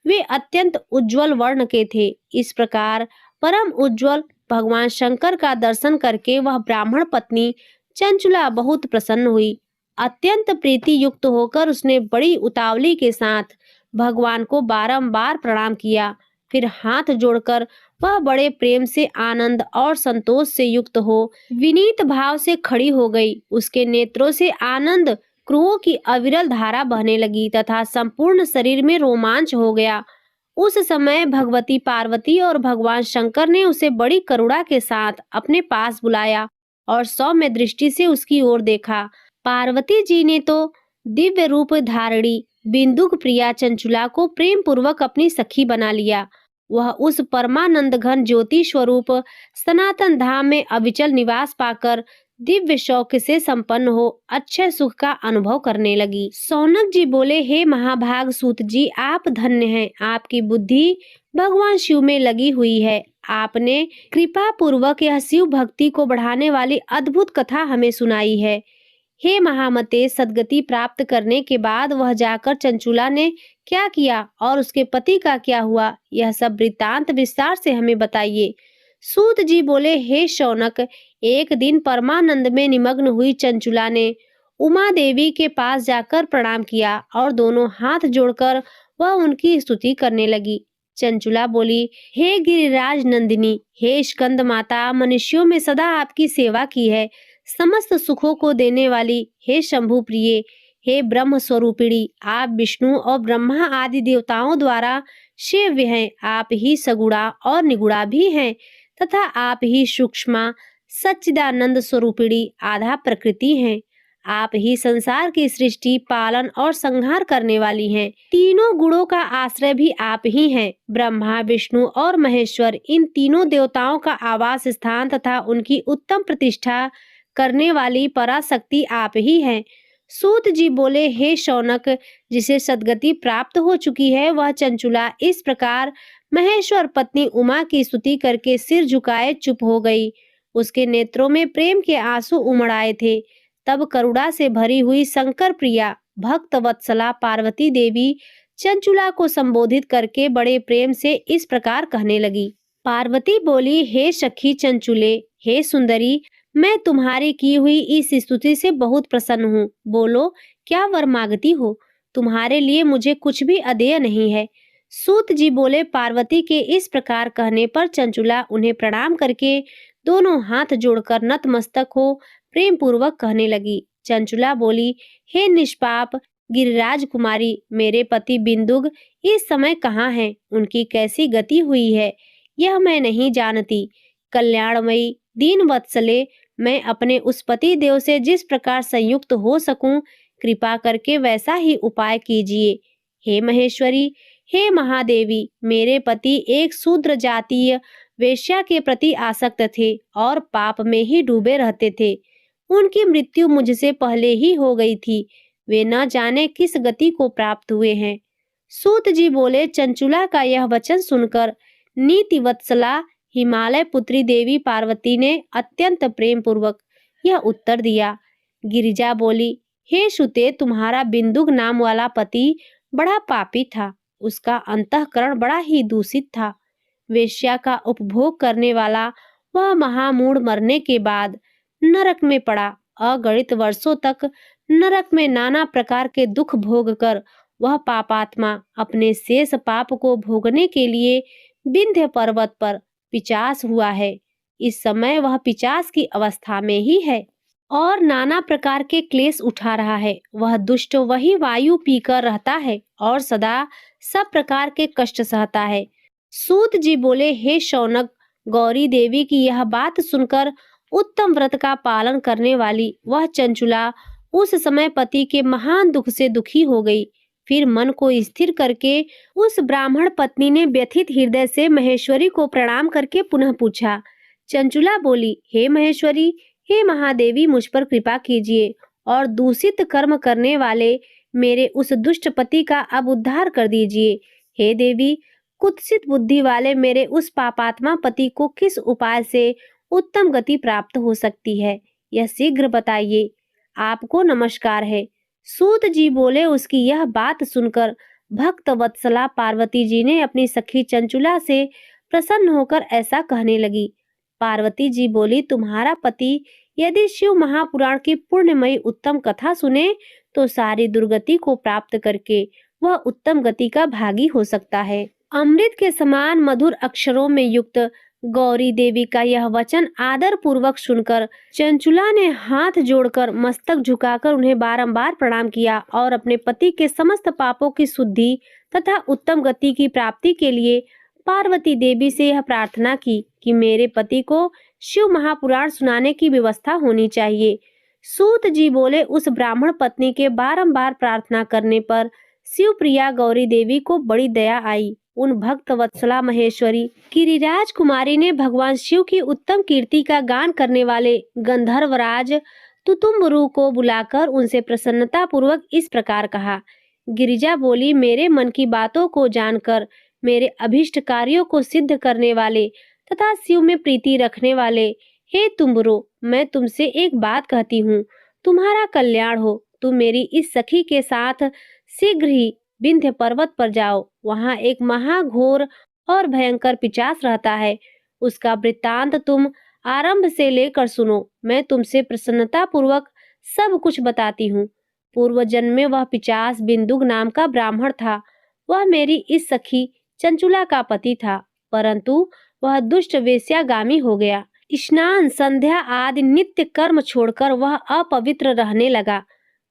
वे अत्यंत उज्जवल वर्ण के थे। इस प्रकार परम उज्जवल भगवान शंकर का दर्शन करके वह ब्राह्मण पत्नी चंचुला बहुत प्रसन्न हुई। अत्यंत प्रीति युक्त होकर उसने बड़ी उतावली के साथ भगवान को बारंबार प्रणाम किया। फिर हाथ जोड़कर वह बड़े प्रेम से, आनंद और संतोष से युक्त हो विनीत भाव से खड़ी हो गई। उसके नेत्रों से आनंद क्रुओं की अविरल धारा बहने लगी तथा संपूर्ण शरीर में रोमांच हो गया। उस समय भगवती पार्वती और भगवान शंकर ने उसे बड़ी करुणा के साथ अपने पास बुलाया और सौम्य दृष्टि से उसकी ओर देखा। पार्वती जी ने तो दिव्य रूप धारणी बिंदुक प्रिया चंचुला को प्रेम पूर्वक अपनी सखी बना लिया। वह उस परमानंद घन ज्योति स्वरूप सनातन धाम में अविचल निवास पाकर दिव्य शौक से संपन्न हो अच्छे सुख का अनुभव करने लगी। सौनक जी बोले, हे महाभाग सूत जी, आप धन्य हैं। आपकी बुद्धि भगवान शिव में लगी हुई है। आपने कृपा पूर्वक यह शिव भक्ति को बढ़ाने वाली अद्भुत कथा हमें सुनाई है। हे महामते, सदगति प्राप्त करने के बाद वह जाकर चंचुला ने क्या किया और उसके पति का क्या हुआ, यह सब वृत्तांत विस्तार से हमें बताइए। सूत जी बोले, हे शौनक, एक दिन परमानंद में निमग्न हुई चंचुला ने उमा देवी के पास जाकर प्रणाम किया और दोनों हाथ जोड़कर वह उनकी स्तुति करने लगी। चंचुला बोली, हे गिरिराज नंदिनी, हे स्कंद माता, मनुष्यों में सदा आपकी सेवा की है। समस्त सुखों को देने वाली हे शंभु प्रिय, हे ब्रह्म स्वरूपिणी, आप विष्णु और ब्रह्मा आदि देवताओं द्वारा सेव्य हैं। आप ही सगुणा और निगुणा भी हैं तथा आप ही सूक्ष्मा सच्चिदानंद स्वरूपिणी आधा प्रकृति हैं। आप ही संसार की सृष्टि, पालन और संहार करने वाली हैं। तीनों गुणों का आश्रय भी आप ही हैं। ब्रह्मा, विष्णु और महेश्वर, इन तीनों देवताओं का आवास स्थान तथा उनकी उत्तम प्रतिष्ठा करने वाली पराशक्ति आप ही हैं। सूत जी बोले, हे शौनक, जिसे सद्गति प्राप्त हो चुकी है वह चंचुला इस प्रकार महेश्वर पत्नी उमा की स्तुति करके सिर झुकाए चुप हो गई। उसके नेत्रों में प्रेम के आंसू उमड़ आए थे। तब करुणा से भरी हुई शंकर प्रिया भक्त वत्सला पार्वती देवी चंचुला को संबोधित करके बड़े प्रेम से इस प्रकार कहने लगी। पार्वती बोली, हे सखी चंचुले, हे सुंदरी, मैं तुम्हारी की हुई इस स्तुति से बहुत प्रसन्न हूँ। बोलो, क्या वर मांगती हो? तुम्हारे लिए मुझे कुछ भी अदेय नहीं है। सूत जी बोले, पार्वती के इस प्रकार कहने पर चंचुला उन्हें प्रणाम करके दोनों हाथ जोड़कर नतमस्तक हो प्रेम पूर्वक कहने लगी। चंचुला बोली, हे निष्पाप गिरिराज कुमारी, मेरे पति बिंदुग इस समय कहाँ हैं? उनकी कैसी गति हुई है यह मैं नहीं जानती। कल्याणमयी दीन वत्सले, मैं अपने उस पति देव से जिस प्रकार संयुक्त हो सकूं, कृपा करके वैसा ही उपाय कीजिए। हे महेश्वरी, हे महादेवी, मेरे पति एक शूद्र जातीय वेश्या के प्रति आसक्त थे और पाप में ही डूबे रहते थे। उनकी मृत्यु मुझसे पहले ही हो गई थी। वे न जाने किस गति को प्राप्त हुए हैं। सूत जी बोले, चंचुला का यह वचन सुनकर नीति वत्सला हिमालय पुत्री देवी पार्वती ने अत्यंत प्रेम पूर्वक यह उत्तर दिया। गिरिजा बोली, हे सुते, तुम्हारा बिंदुक नाम वाला पति बड़ा पापी था। उसका अंतःकरण बड़ा ही दूषित था। वेश्या का उपभोग करने वाला वह महामूढ़ मरने के बाद नरक में पड़ा। अगणित वर्षों तक नरक में नाना प्रकार के दुख भोग कर वह पापात्मा अपने शेष पाप को भोगने के लिए विंध्य पर्वत पर पिचास हुआ है। इस समय वह पिचास की अवस्था में ही है और नाना प्रकार के क्लेश उठा रहा है। वह दुष्ट वही वायु पीकर रहता है और सदा सब प्रकार के कष्ट सहता है। सूत जी बोले, हे शौनक, गौरी देवी की यह बात सुनकर उत्तम व्रत का पालन करने वाली वह चंचुला उस समय पति के महान दुख से दुखी हो गई। फिर मन को स्थिर करके उस ब्राह्मण पत्नी ने व्यथित हृदय से महेश्वरी को प्रणाम करके पुनः पूछा। चंचुला बोली, हे महेश्वरी, हे महादेवी, मुझ पर कृपा कीजिए और दूषित कर्म करने वाले मेरे उस दुष्ट पति का अब उद्धार कर दीजिए। हे देवी, कुत्सित बुद्धि वाले मेरे उस पापात्मा पति को किस उपाय से उत्तम गति प्राप्त हो सकती है, यह शीघ्र बताइए। आपको नमस्कार है। सूत जी बोले, उसकी यह बात सुनकर भक्त वत्सला पार्वती जी ने अपनी सखी चंचुला से प्रसन्न होकर ऐसा कहने लगी। पार्वती जी बोली, तुम्हारा पति यदि शिव महापुराण की पुण्यमयी उत्तम कथा सुने तो सारी दुर्गति को प्राप्त करके वह उत्तम गति का भागी हो सकता है। अमृत के समान मधुर अक्षरों में युक्त गौरी देवी का यह वचन आदर पूर्वक सुनकर चंचुला ने हाथ जोड़कर मस्तक झुकाकर उन्हें बारंबार प्रणाम किया और अपने पति के समस्त पापों की शुद्धि तथा उत्तम गति की प्राप्ति के लिए पार्वती देवी से यह प्रार्थना की कि मेरे पति को शिव महापुराण सुनाने की व्यवस्था होनी चाहिए। सूत जी बोले, उस ब्राह्मण पत्नी के बारंबार प्रार्थना करने पर शिव प्रिया गौरी देवी को बड़ी दया आई। उन भक्त वत्सला महेश्वरी गिरिराज कुमारी ने भगवान शिव की उत्तम कीर्ति का गान करने वाले गंधर्वराज तुतुम्बरु को बुलाकर उनसे प्रसन्नता पूर्वक इस प्रकार कहा। गिरिजा बोली, मेरे मन की बातों को जानकर मेरे अभिष्ट कार्यों को सिद्ध करने वाले तथा शिव में प्रीति रखने वाले हे तुम्बरो, मैं तुमसे एक बात कहती हूँ, तुम्हारा कल्याण हो। तुम मेरी इस सखी के साथ शीघ्र ही विंध्य पर्वत पर जाओ। वहाँ एक महाघोर और भयंकर पिशाच रहता है। उसका वृत्तांत तुम आरंभ से लेकर सुनो। मैं तुमसे प्रसन्नता पूर्वक सब कुछ बताती हूँ। पूर्व जन्म में वह पिशाच बिंदुक नाम का ब्राह्मण था। वह मेरी इस सखी चंचुला का पति था, परंतु वह दुष्ट वेश्यागामी हो गया। स्नान संध्या आदि नित्य कर्म छोड़कर वह अपवित्र रहने लगा।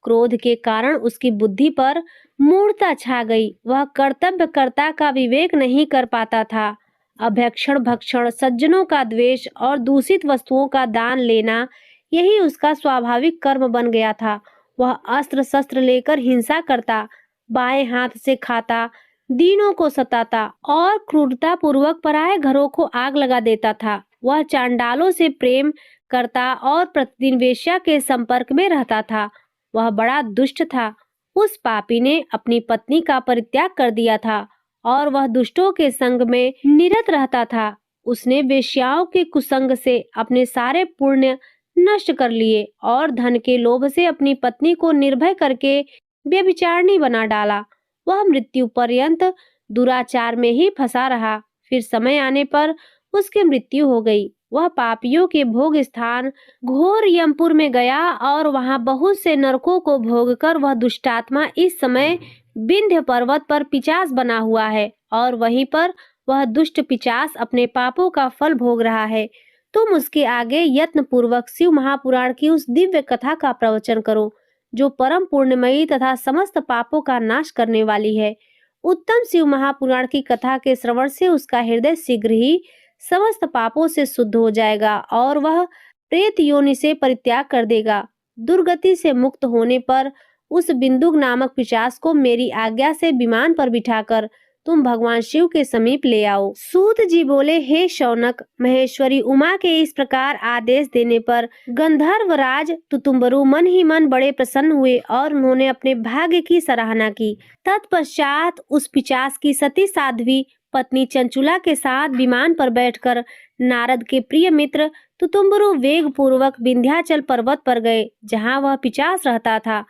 क्रोध के कारण उसकी बुद्धि पर मूढ़ता छा गई। वह कर्तव्यकर्ता का विवेक नहीं कर पाता था। अभक्षण भक्षण, सज्जनों का द्वेष और दूषित वस्तुओं का दान लेना, यही उसका स्वाभाविक कर्म बन गया था। वह अस्त्र शस्त्र लेकर हिंसा करता, बाएं हाथ से खाता, दीनों को सताता और क्रूरता पूर्वक पराये घरों को आग लगा देता था। वह चांडालों से प्रेम करता और प्रतिदिन वेश्या के संपर्क में रहता था। वह बड़ा दुष्ट था। उस पापी ने अपनी पत्नी का परित्याग कर दिया था और वह दुष्टों के संग में निरत रहता था। उसने वेश्याओं के कुसंग से अपने सारे पुण्य नष्ट कर लिए और धन के लोभ से अपनी पत्नी को निर्भय करके व्यभिचारिणी बना डाला। वह मृत्यु पर्यंत दुराचार में ही फंसा रहा। फिर समय आने पर उसकी मृत्यु हो गई। वह पापियों के भोग स्थान घोर यमपुर में गया और वहां बहुत से नरकों को भोगकर वह दुष्टात्मा इस समय विंध्य पर्वत पर पिशाच बना हुआ है और वहीं पर वह दुष्ट पिशाच अपने पापों का फल भोग रहा है। तुम उसके आगे यत्न पूर्वक शिव महापुराण की उस दिव्य कथा का प्रवचन करो जो परम पुण्यमयी तथा समस्त पापों का नाश करने वाली है। उत्तम शिव महापुराण की कथा के श्रवण से उसका हृदय शीघ्र ही समस्त पापों से शुद्ध हो जाएगा और वह प्रेत योनि से परित्याग कर देगा। दुर्गति से मुक्त होने पर उस बिंदुक नामक पिशाच को मेरी आज्ञा से विमान पर बिठाकर तुम भगवान शिव के समीप ले आओ। सूत जी बोले, हे शौनक, महेश्वरी उमा के इस प्रकार आदेश देने पर गंधर्वराज तुतुम्बरु मन ही मन बड़े प्रसन्न हुए और उन्होंने अपने भाग्य की सराहना की। तत्पश्चात उस पिशाच की सती साध्वी पत्नी चंचुला के साथ विमान पर बैठकर नारद के प्रिय मित्र तुतुम्बरु वेग पूर्वक विंध्याचल पर्वत पर गए जहाँ वह पिशाच रहता था।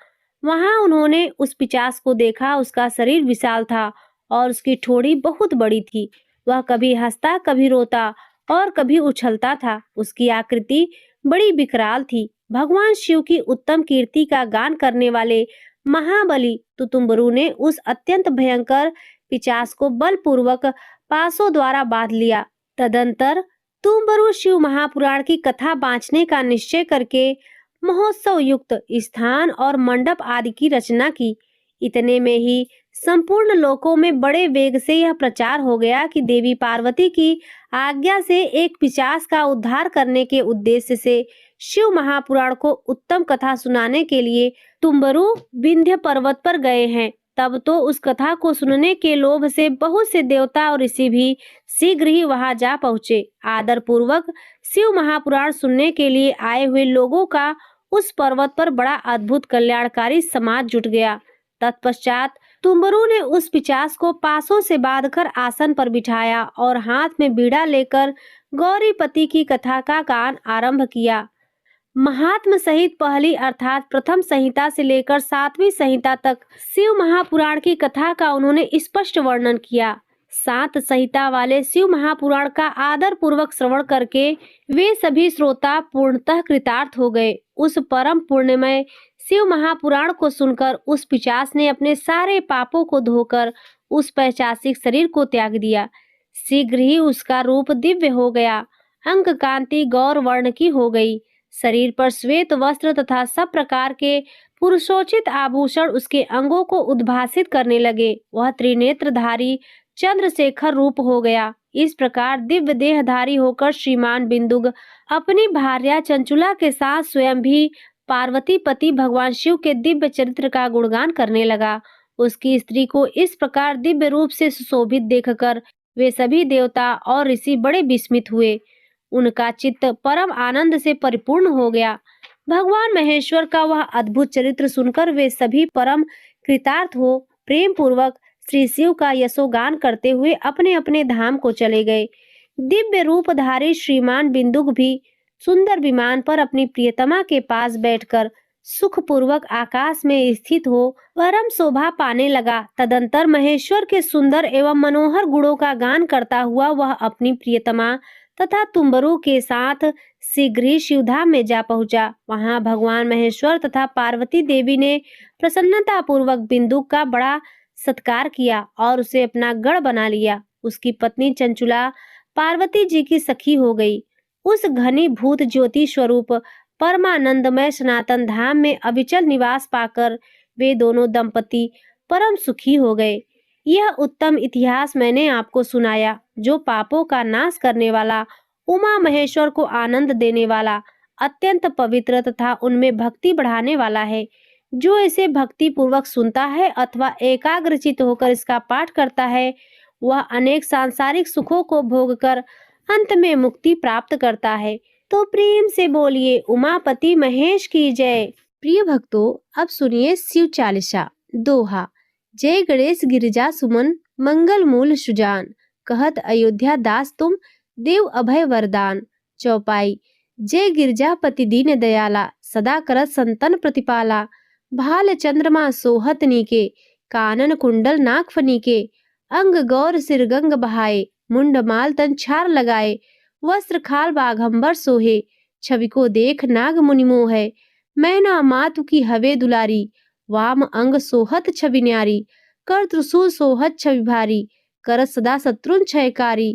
वहां उन्होंने उस पिशाच को देखा। उसका शरीर विशाल था और उसकी ठोड़ी बहुत बड़ी थी। वह कभी हंसता, कभी रोता और कभी उछलता था। उसकी आकृति बड़ी विकराल थी। भगवान शिव की उत्तम कीर्ति का गान करने वाले महाबली तुतुम्बरु ने उस अत्यंत भयंकर पिशाच को बलपूर्वक पासों द्वारा बांध लिया। तदंतर तुतुम्बरु शिव महापुराण की कथा बांचने का निश्चय करके महोत्सव युक्त स्थान और मंडप आदि की रचना की। इतने में ही संपूर्ण लोकों में बड़े वेग से यह प्रचार हो गया कि देवी पार्वती की आज्ञा से एक पिशाच का उद्धार करने के उद्देश्य से शिव महापुराण को उत्तम कथा सुनाने के लिए तुम्बरु विंध्य पर्वत पर गए हैं। तब तो उस कथा को सुनने के लोभ से बहुत से देवता और ऋषि भी शीघ्र ही वहां जा पहुंचे। आदर पूर्वक शिव महापुराण सुनने के लिए आए हुए लोगों का उस पर्वत पर बड़ा अद्भुत कल्याणकारी समाज जुट गया। तत्पश्चात तुम्बरु ने उस पिशाच को पासों से बांधकर आसन पर बिठाया और हाथ में बीड़ा लेकर गौरीपति की कथा का गान आरंभ किया। महात्म सहित पहली अर्थात प्रथम संहिता से लेकर 7वीं संहिता तक शिव महापुराण की कथा का उन्होंने स्पष्ट वर्णन किया। 7 संहिता वाले शिव महापुराण का आदर पूर्वक श्रवण करके वे सभी श्रोता पूर्णतः कृतार्थ हो गए। उस परम पुण्यमय शिव महापुराण को सुनकर उस पिशाच ने अपने सारे पापों को धोकर उस पैशाचिक शरीर को त्याग दिया। शीघ्र ही उसका रूप दिव्य हो गया। अंक कांति गौर वर्ण की हो गई। शरीर पर श्वेत वस्त्र तथा सब प्रकार के पुरुषोचित आभूषण उसके अंगों को उद्भासित करने लगे। वह त्रिनेत्रधारी चंद्रशेखर रूप हो गया। इस प्रकार दिव्य देहधारी होकर श्रीमान बिंदुक अपनी भार्या चंचुला के साथ स्वयं भी पार्वती पति भगवान शिव के दिव्य चरित्र का गुणगान करने लगा। उसकी स्त्री को इस प्रकार दिव्य रूप से सुशोभित देखकर वे सभी देवता और ऋषि बड़े विस्मित हुए। उनका चित्त परम आनंद से परिपूर्ण हो गया। भगवान महेश्वर का वह अद्भुत चरित्र सुनकर वे सभी परम कृतार्थ हो प्रेम पूर्वक श्री शिव का यशोगान करते हुए अपने अपने धाम को चले गए। दिव्य रूपधारी श्रीमान बिंदुक भी सुंदर विमान पर अपनी प्रियतमा के पास बैठकर सुखपूर्वक आकाश में स्थित हो परम शोभा पाने लगा। तदंतर महेश्वर के सुंदर एवं मनोहर गुणों का गान करता हुआ वह अपनी प्रियतमा तथा तुम्बरु के साथ शीघ्र ही शिवधाम में जा पहुंचा। वहां भगवान महेश्वर तथा पार्वती देवी ने प्रसन्नता पूर्वक बिंदुक का बड़ा सत्कार किया और उसे अपना गढ़ बना लिया। उसकी पत्नी चंचुला पार्वती जी की सखी हो गई। उस घनीभूत ज्योति स्वरूप परमानंदमय सनातन धाम में अविचल निवास पाकर वे दोनों दंपति परम सुखी हो गए। यह उत्तम इतिहास मैंने आपको सुनाया जो पापों का नाश करने वाला, उमा महेश्वर को आनंद देने वाला, अत्यंत पवित्र तथा उनमें भक्ति बढ़ाने वाला है। जो इसे भक्ति पूर्वक सुनता है अथवा एकाग्रचित होकर इसका पाठ करता है वह अनेक सांसारिक सुखों को भोगकर अंत में मुक्ति प्राप्त करता है। तो प्रेम से बोलिए उमापति महेश की जय। प्रिय भक्तों, अब सुनिए शिव चालीसा दोहा। जय गणेश गिरिजा सुमन मंगल मूल सुजान, कहत अयोध्या दास तुम देव अभय वरदान। चौपाई। जय गिरजापति दीन दयाला, सदा करत संतन प्रतिपाला। भाल चंद्रमा सोहत नीके, कानन कुंडल नाक फनीके। अंग गौर सिर गंग बहाए, मुंड माल तन छार लगाए। वस्त्र खाल बाघंबर सोहे, छवि को देख नाग मुनि मोह। मैना मातु की हवे दुलारी, वाम अंग सोहत छवि न्यारी। कर त्रिशूल सोहत छवि भारी, करत सदा शत्रुन क्षयकारी।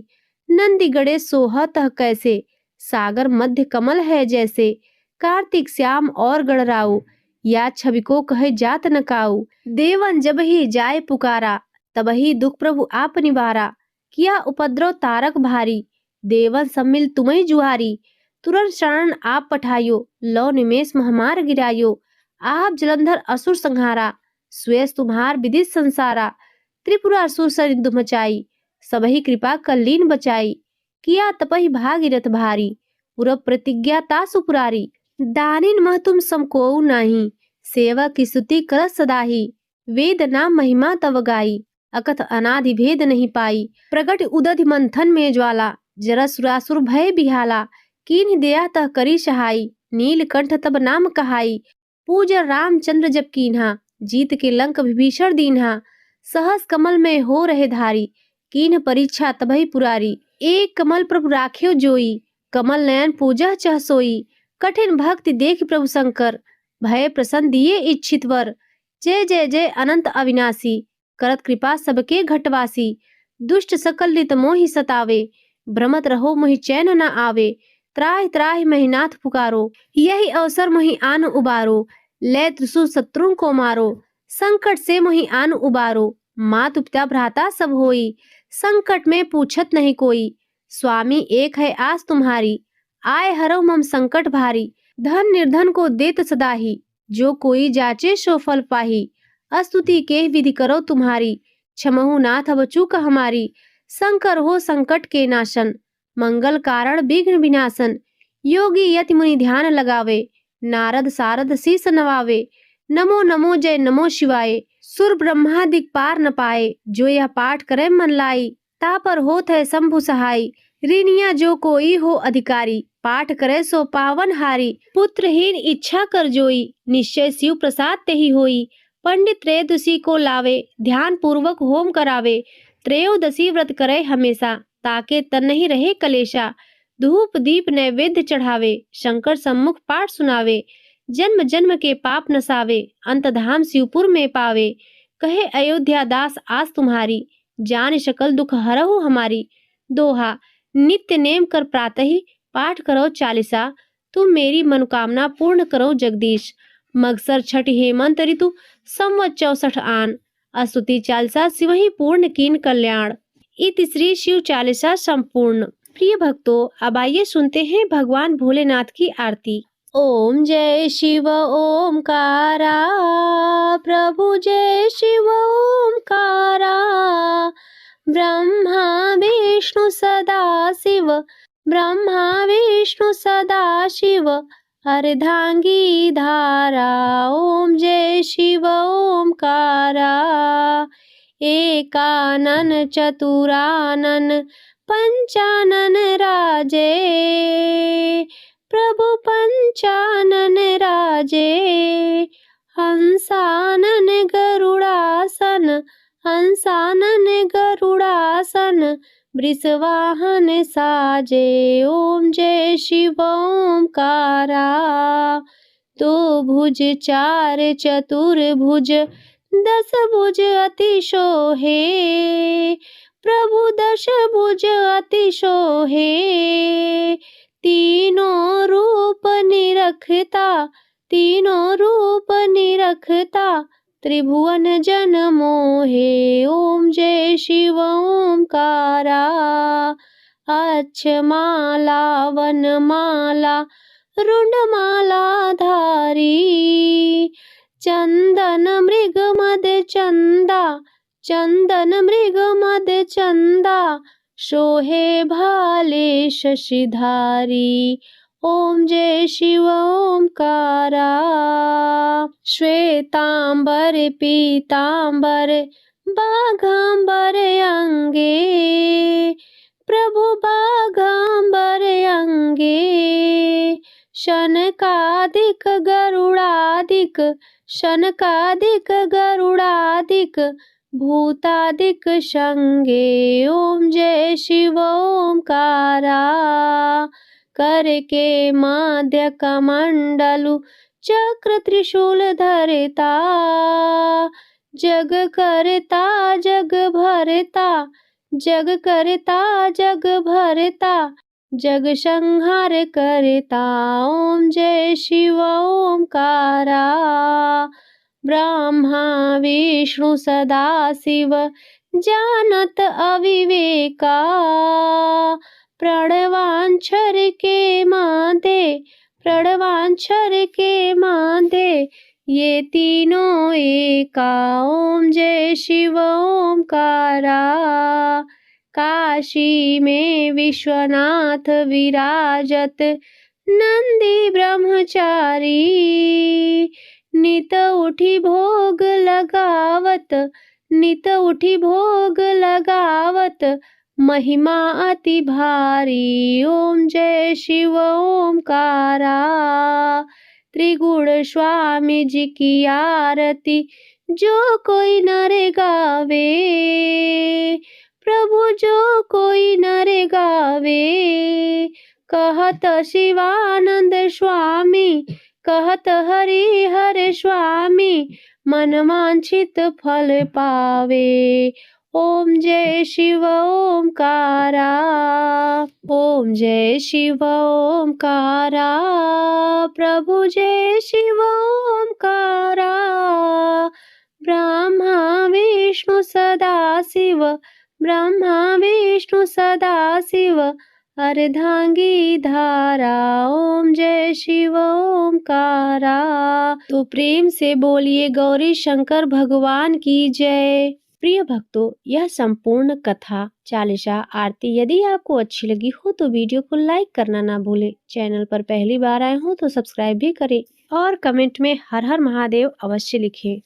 नंदी गणेश सोहत कैसे, सागर मध्य कमल है जैसे। कार्तिक श्याम और गणराऊ, या छवि को कहे जात न काऊ। देवन जब ही जाय पुकारा, तब ही दुख प्रभु आप निवारा। किया उपद्रव तारक भारी, देवन सम्मिल तुम्हें जुहारी। तुरंत शरण आप पठायो, लौ निमेष महामार गिरायो। आप जलंधर असुर संहारा, श्वेस तुम्हार विदित संसारा। त्रिपुरासुर सरिंधु मचाई, सबही कृपा कल्लीन बचाई। किया तपहि भागीरथ भारी, पुरब प्रतिज्ञा तासु पुरारी। दानिन मह तुम समकोउ नाही, सेवा की स्तुति करत सदाही। वेद नाम महिमा तव गाई, अकथ अनादि भेद नहीं पाई। प्रगट उदधि मंथन में ज्वाला, जरा सुरासुर भय बिहाला। कीन्ह दया तह करी सहाई, नीलकंठ तब नाम कहाई। पूजा रामचंद्र जब कीन्हा, जीत के लंक विभीषण दीन्हा। सहस कमल में हो रहे धारी, कीन्ह परीक्षा तबहि पुरारी। एक कमल प्रभु राख्यो जोई, कमल नयन पूजा चह सोई। कठिन भक्ति देख प्रभु शंकर, भय प्रसन्न दिए इच्छित वर। जय जय जय अनंत अविनाशी, करत कृपा सबके घटवासी। दुष्ट सकल नित मोहि सतावे, भ्रमत रहो मोहि चैन न आवे। त्राहि त्राहि महिनाथ पुकारो, यही अवसर मोहि आन उबारो। ले त्रिशूल शत्रुओं को मारो, संकट से मोहि आन उबारो। मातु पिता भ्राता सब होई, संकट में पूछत नहीं कोई। स्वामी एक है आस तुम्हारी, आए हरौ मम संकट भारी। धन निर्धन को देत सदाही, जो कोई जाचे सो फल पाही। स्तुति के विधि करो तुम्हारी, क्षमहु नाथ अब चूक हमारी। शंकर हो संकट के नाशन, मंगल कारण विघ्न विनाशन। योगी यति मुनि ध्यान लगावे, नारद सारद शीस नवावे। नमो नमो जय नमो शिवाय, सुर ब्रह्मादिक पार न पाए। जो यह पाठ करे मन लाई, तापर होत है शंभु सहाय। ऋणिया जो कोई हो अधिकारी, पाठ करे सो पावन हारी। पुत्रहीन इच्छा कर जोई, निश्चय शिव प्रसाद ते ही होई। पंडित त्रयोदशी को लावे, ध्यान पूर्वक होम करावे। त्रयोदशी व्रत करे हमेशा, ताके तन नहीं रहे कलेशा। धूप दीप नैवेद्य चढ़ावे, शंकर सम्मुख पाठ सुनावे। जन्म जन्म के पाप नसावे, अंत धाम शिवपुर में पावे। कहे अयोध्या दास आस तुम्हारी, जान सकल दुख हरहु हमारी। दोहा, नित्य नेम कर प्रातः ही, पाठ करो चालीसा। तुम मेरी मनोकामना पूर्ण करो जगदीश। मगसर छठ हेमंत ऋतु, संवत 64 आन। स्तुति चालीसा शिवहि पूर्ण कीन कल्याण। इति श्री शिव चालीसा संपूर्ण। प्रिय भक्तों, अब आइए सुनते हैं भगवान भोलेनाथ की आरती। ओम जय शिव ओमकारा, प्रभु जय शिव ओमकारा। ब्रह्मा विष्णु सदा शिव, ब्रह्मा विष्णु सदा शिव। अर्धांगी धारा, ओम जय शिव ओमकारा। एकानन चतुरानन, पंचानन राजे। प्रभु पंचानन राजे। हंसानन गरुड़ासन, हंसानन गरुड़ासन। वृषवाहन साजे, ओम जय शिव ओमकारा। दो भुज चार चतुर्भुज, 10 भुज अति शोहे। प्रभु 10 भुज अति शोहे। तीनों रूप निरखता, तीनों रूप निरखता। त्रिभुवन जन मोहे, ओम जय शिव ओमकारा। अक्षमाला वनमाला, रुंडमाला धारी। चंदन मृग मद चंदा, चंदन मृग मद चंदा। शोहे भाले शशिधारी, ओम जय शिव ओमकारा। श्वेतांबर पीतांबर, बाघांबर अंगे। प्रभु बाघांबर अंगे। शनकादिक गरुडादिक शनकादिक गरुडादिक भूतादिक शंगे ओम जय शिव ओंकारा करके मध्य कमंडलु चक्र त्रिशूल धरता जग करता जग भरता जग करता जग भरता जग संहार करता ओम जय शिव ओंकारा ब्रह्मा विष्णु सदा शिव जानत अविवेका प्रणवांछर के मादे प्रणवांछर के मादे ये तीनों एका ओम जय शिव ओंकारा काशी में विश्वनाथ विराजत नंदी ब्रह्मचारी नित उठी भोग लगावत नित उठी भोग लगावत महिमा अति भारी ओम जय शिव ओंकारा त्रिगुण स्वामी जी की आरती जो कोई नर गावे प्रभु जो कोई नर गावे कहत शिवानंद स्वामी कहत हरि हर स्वामी मन वांछित फल पावे ओम जय शिव ओंकारा ओम जय शिव ओंकारा प्रभु जय शिव ओंकारा ब्रह्मा विष्णु सदा शिव ब्रह्मा विष्णु सदा शिव अर्धांगी धारा ओम जय शिव ओंकारा। तो प्रेम से बोलिए गौरी शंकर भगवान की जय। प्रिय भक्तों, यह संपूर्ण कथा चालीसा आरती यदि आपको अच्छी लगी हो तो वीडियो को लाइक करना ना भूलें। चैनल पर पहली बार आए हो तो सब्सक्राइब भी करें और कमेंट में हर हर महादेव अवश्य लिखें।